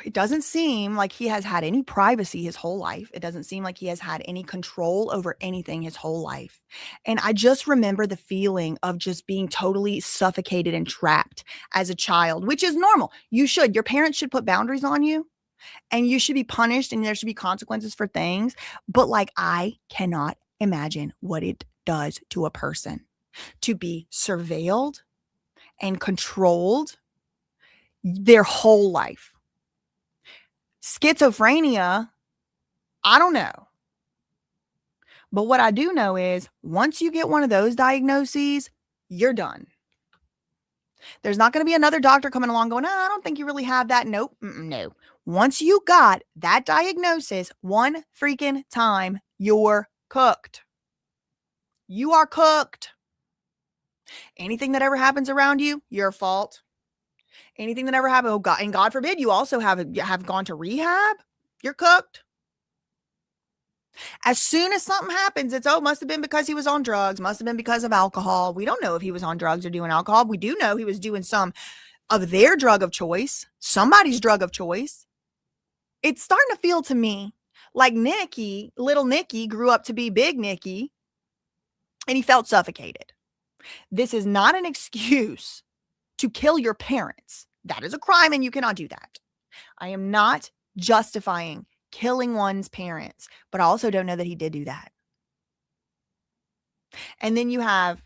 It doesn't seem like he has had any privacy his whole life. It doesn't seem like he has had any control over anything his whole life. And I just remember the feeling of just being totally suffocated and trapped as a child, which is normal. You should. Your parents should put boundaries on you and you should be punished and there should be consequences for things. But like, I cannot imagine what it does to a person to be surveilled and controlled their whole life. Schizophrenia, I don't know. But what I do know is once you get one of those diagnoses, you're done. There's not going to be another doctor coming along going, I don't think you really have that. Nope. No. Once you got that diagnosis one freaking time, you're cooked. You are cooked. Anything that ever happens around you, your fault. Anything that ever happened, oh God, and God forbid you also have gone to rehab, you're cooked. As soon as something happens, it's, must have been because he was on drugs, must have been because of alcohol. We don't know if he was on drugs or doing alcohol. We do know he was doing some of their drug of choice, somebody's drug of choice. It's starting to feel to me like Nicky, little Nicky, grew up to be big Nicky, and he felt suffocated. This is not an excuse to kill your parents. That is a crime and you cannot do that. I am not justifying killing one's parents, but I also don't know that he did do that. And then you have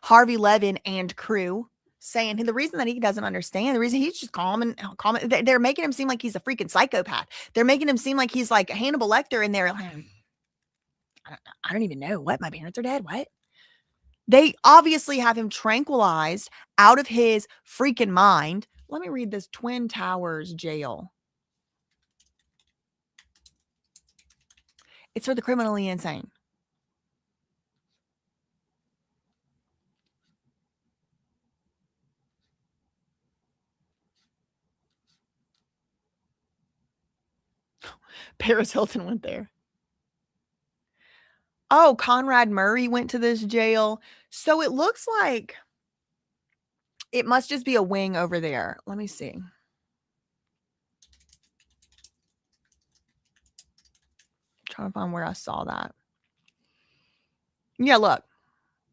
Harvey Levin and crew saying the reason that he doesn't understand, the reason he's just calm, they're making him seem like he's a freaking psychopath. They're making him seem like he's like Hannibal Lecter and they're like, I don't even know what, my parents are dead. What? They obviously have him tranquilized out of his freaking mind. Let me read this Twin Towers jail. It's for the criminally insane. Paris Hilton went there. Oh, Conrad Murray went to this jail. So it looks like it must just be a wing over there. Let me see. Trying to find where I saw that. Yeah, look.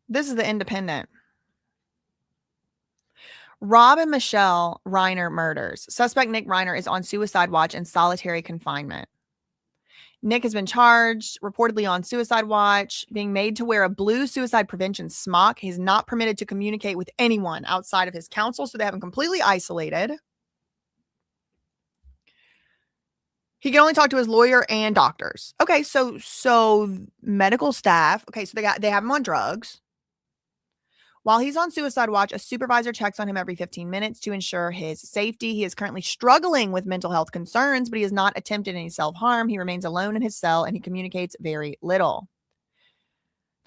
This is the Independent. Rob and Michelle Reiner murders. Suspect Nick Reiner is on suicide watch and solitary confinement. Nick has been charged, reportedly on suicide watch, being made to wear a blue suicide prevention smock. He's not permitted to communicate with anyone outside of his counsel, so they have him completely isolated. He can only talk to his lawyer and doctors. Okay, so medical staff. Okay, so they have him on drugs. While he's on suicide watch, a supervisor checks on him every 15 minutes to ensure his safety. He is currently struggling with mental health concerns, but he has not attempted any self-harm. He remains alone in his cell and he communicates very little.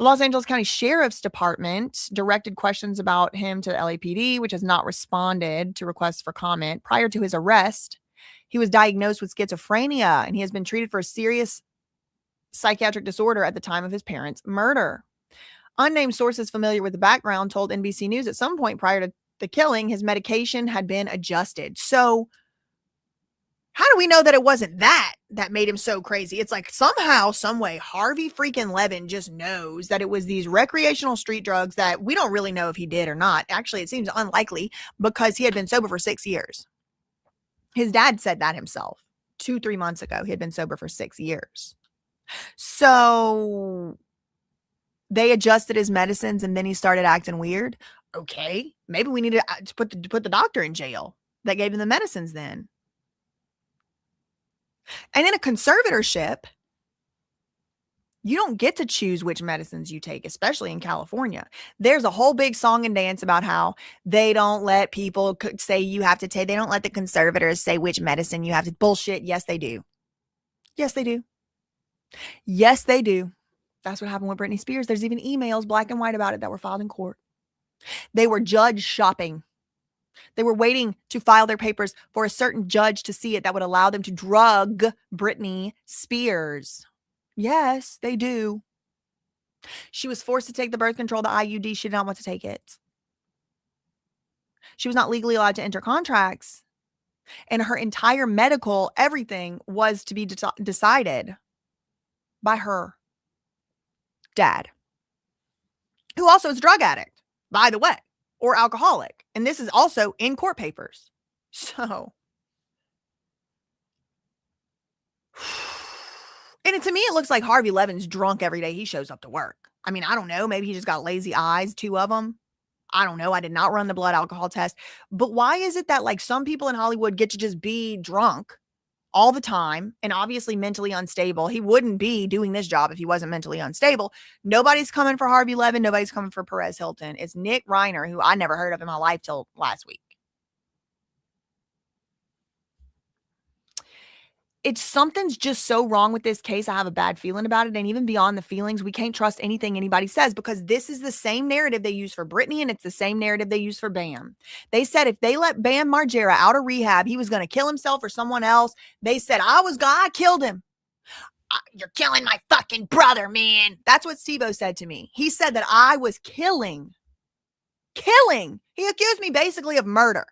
The Los Angeles County Sheriff's Department directed questions about him to the LAPD, which has not responded to requests for comment. Prior to his arrest, he was diagnosed with schizophrenia, and he has been treated for a serious psychiatric disorder at the time of his parents' murder. Unnamed sources familiar with the background told NBC News at some point prior to the killing, his medication had been adjusted. So how do we know that it wasn't that made him so crazy? It's like somehow, some way, Harvey freaking Levin just knows that it was these recreational street drugs that we don't really know if he did or not. Actually, it seems unlikely because he had been sober for 6 years. His dad said that himself 2-3 months ago. He had been sober for 6 years. So they adjusted his medicines and then he started acting weird. Okay, maybe we need to put the doctor in jail that gave him the medicines then. And in a conservatorship, you don't get to choose which medicines you take, especially in California. There's a whole big song and dance about how they don't let people say you have to take, they don't let the conservators say which medicine you have to. Bullshit. Yes, they do. Yes, they do. Yes, they do. That's what happened with Britney Spears. There's even emails, black and white, about it that were filed in court. They were judge shopping. They were waiting to file their papers for a certain judge to see it that would allow them to drug Britney Spears. Yes, they do. She was forced to take the birth control, the IUD. She did not want to take it. She was not legally allowed to enter contracts. And her entire medical, everything was to be decided by her dad, who also is a drug addict, by the way, or alcoholic. And this is also in court papers. So, and to me, it looks like Harvey Levin's drunk every day he shows up to work. I mean, I don't know. Maybe he just got lazy eyes, 2 of them. I don't know. I did not run the blood alcohol test. But why is it that like some people in Hollywood get to just be drunk all the time and obviously mentally unstable? He wouldn't be doing this job if he wasn't mentally unstable. Nobody's coming for Harvey Levin. Nobody's coming for Perez Hilton. It's Nick Reiner, who I never heard of in my life till last week. It's something's just so wrong with this case. I have a bad feeling about it. And even beyond the feelings, we can't trust anything anybody says because this is the same narrative they use for Britney and it's the same narrative they use for Bam. They said if they let Bam Margera out of rehab, he was going to kill himself or someone else. They said, I killed him. You're killing my fucking brother, man. That's what Steve-O said to me. He said that I was killing. He accused me basically of murder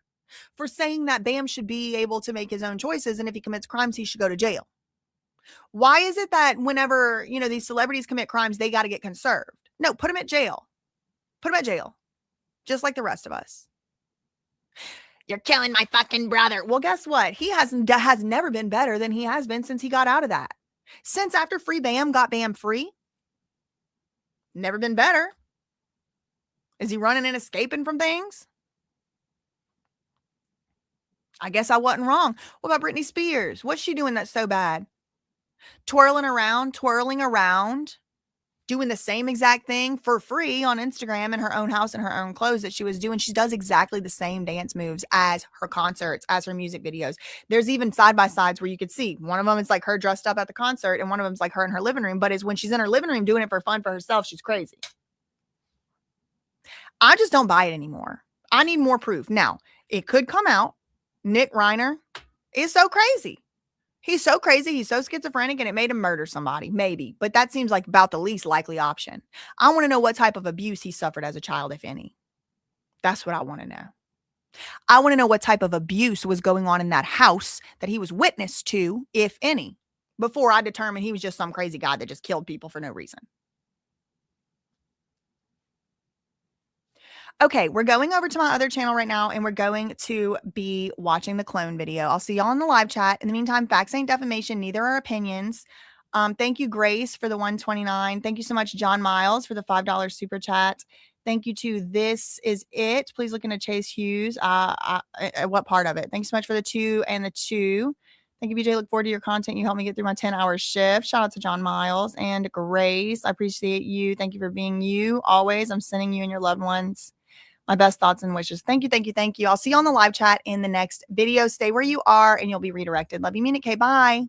for saying that Bam should be able to make his own choices. And if he commits crimes, he should go to jail. Why is it that whenever, these celebrities commit crimes, they got to get conserved? No, put him at jail. Put him at jail. Just like the rest of us. You're killing my fucking brother. Well, guess what? He has never been better than he has been since he got out of that. Since after Free Bam got Bam free. Never been better. Is he running and escaping from things? I guess I wasn't wrong. What about Britney Spears? What's she doing that's so bad? Twirling around, doing the same exact thing for free on Instagram in her own house in her own clothes that she was doing. She does exactly the same dance moves as her concerts, as her music videos. There's even side-by-sides where you could see. One of them is like her dressed up at the concert and one of them is like her in her living room. But it's when she's in her living room doing it for fun for herself, she's crazy. I just don't buy it anymore. I need more proof. Now, it could come out. Nick Reiner is so crazy. He's so crazy. He's so schizophrenic and it made him murder somebody. Maybe. But that seems like about the least likely option. I want to know what type of abuse he suffered as a child, if any. That's what I want to know. I want to know what type of abuse was going on in that house that he was witness to, if any, before I determine he was just some crazy guy that just killed people for no reason. Okay, we're going over to my other channel right now, and we're going to be watching the clone video. I'll see y'all in the live chat. In the meantime, facts ain't defamation, neither are opinions. Thank you, Grace, for the 129. Thank you so much, John Miles, for the $5 super chat. Thank you to This Is It. Please look into Chase Hughes. What part of it? Thanks so much for the 2 and the 2. Thank you, BJ. Look forward to your content. You helped me get through my 10-hour shift. Shout out to John Miles and Grace. I appreciate you. Thank you for being you. Always, I'm sending you and your loved ones my best thoughts and wishes. Thank you, thank you, thank you. I'll see you on the live chat in the next video. Stay where you are and you'll be redirected. Love you, mean it. Okay, bye.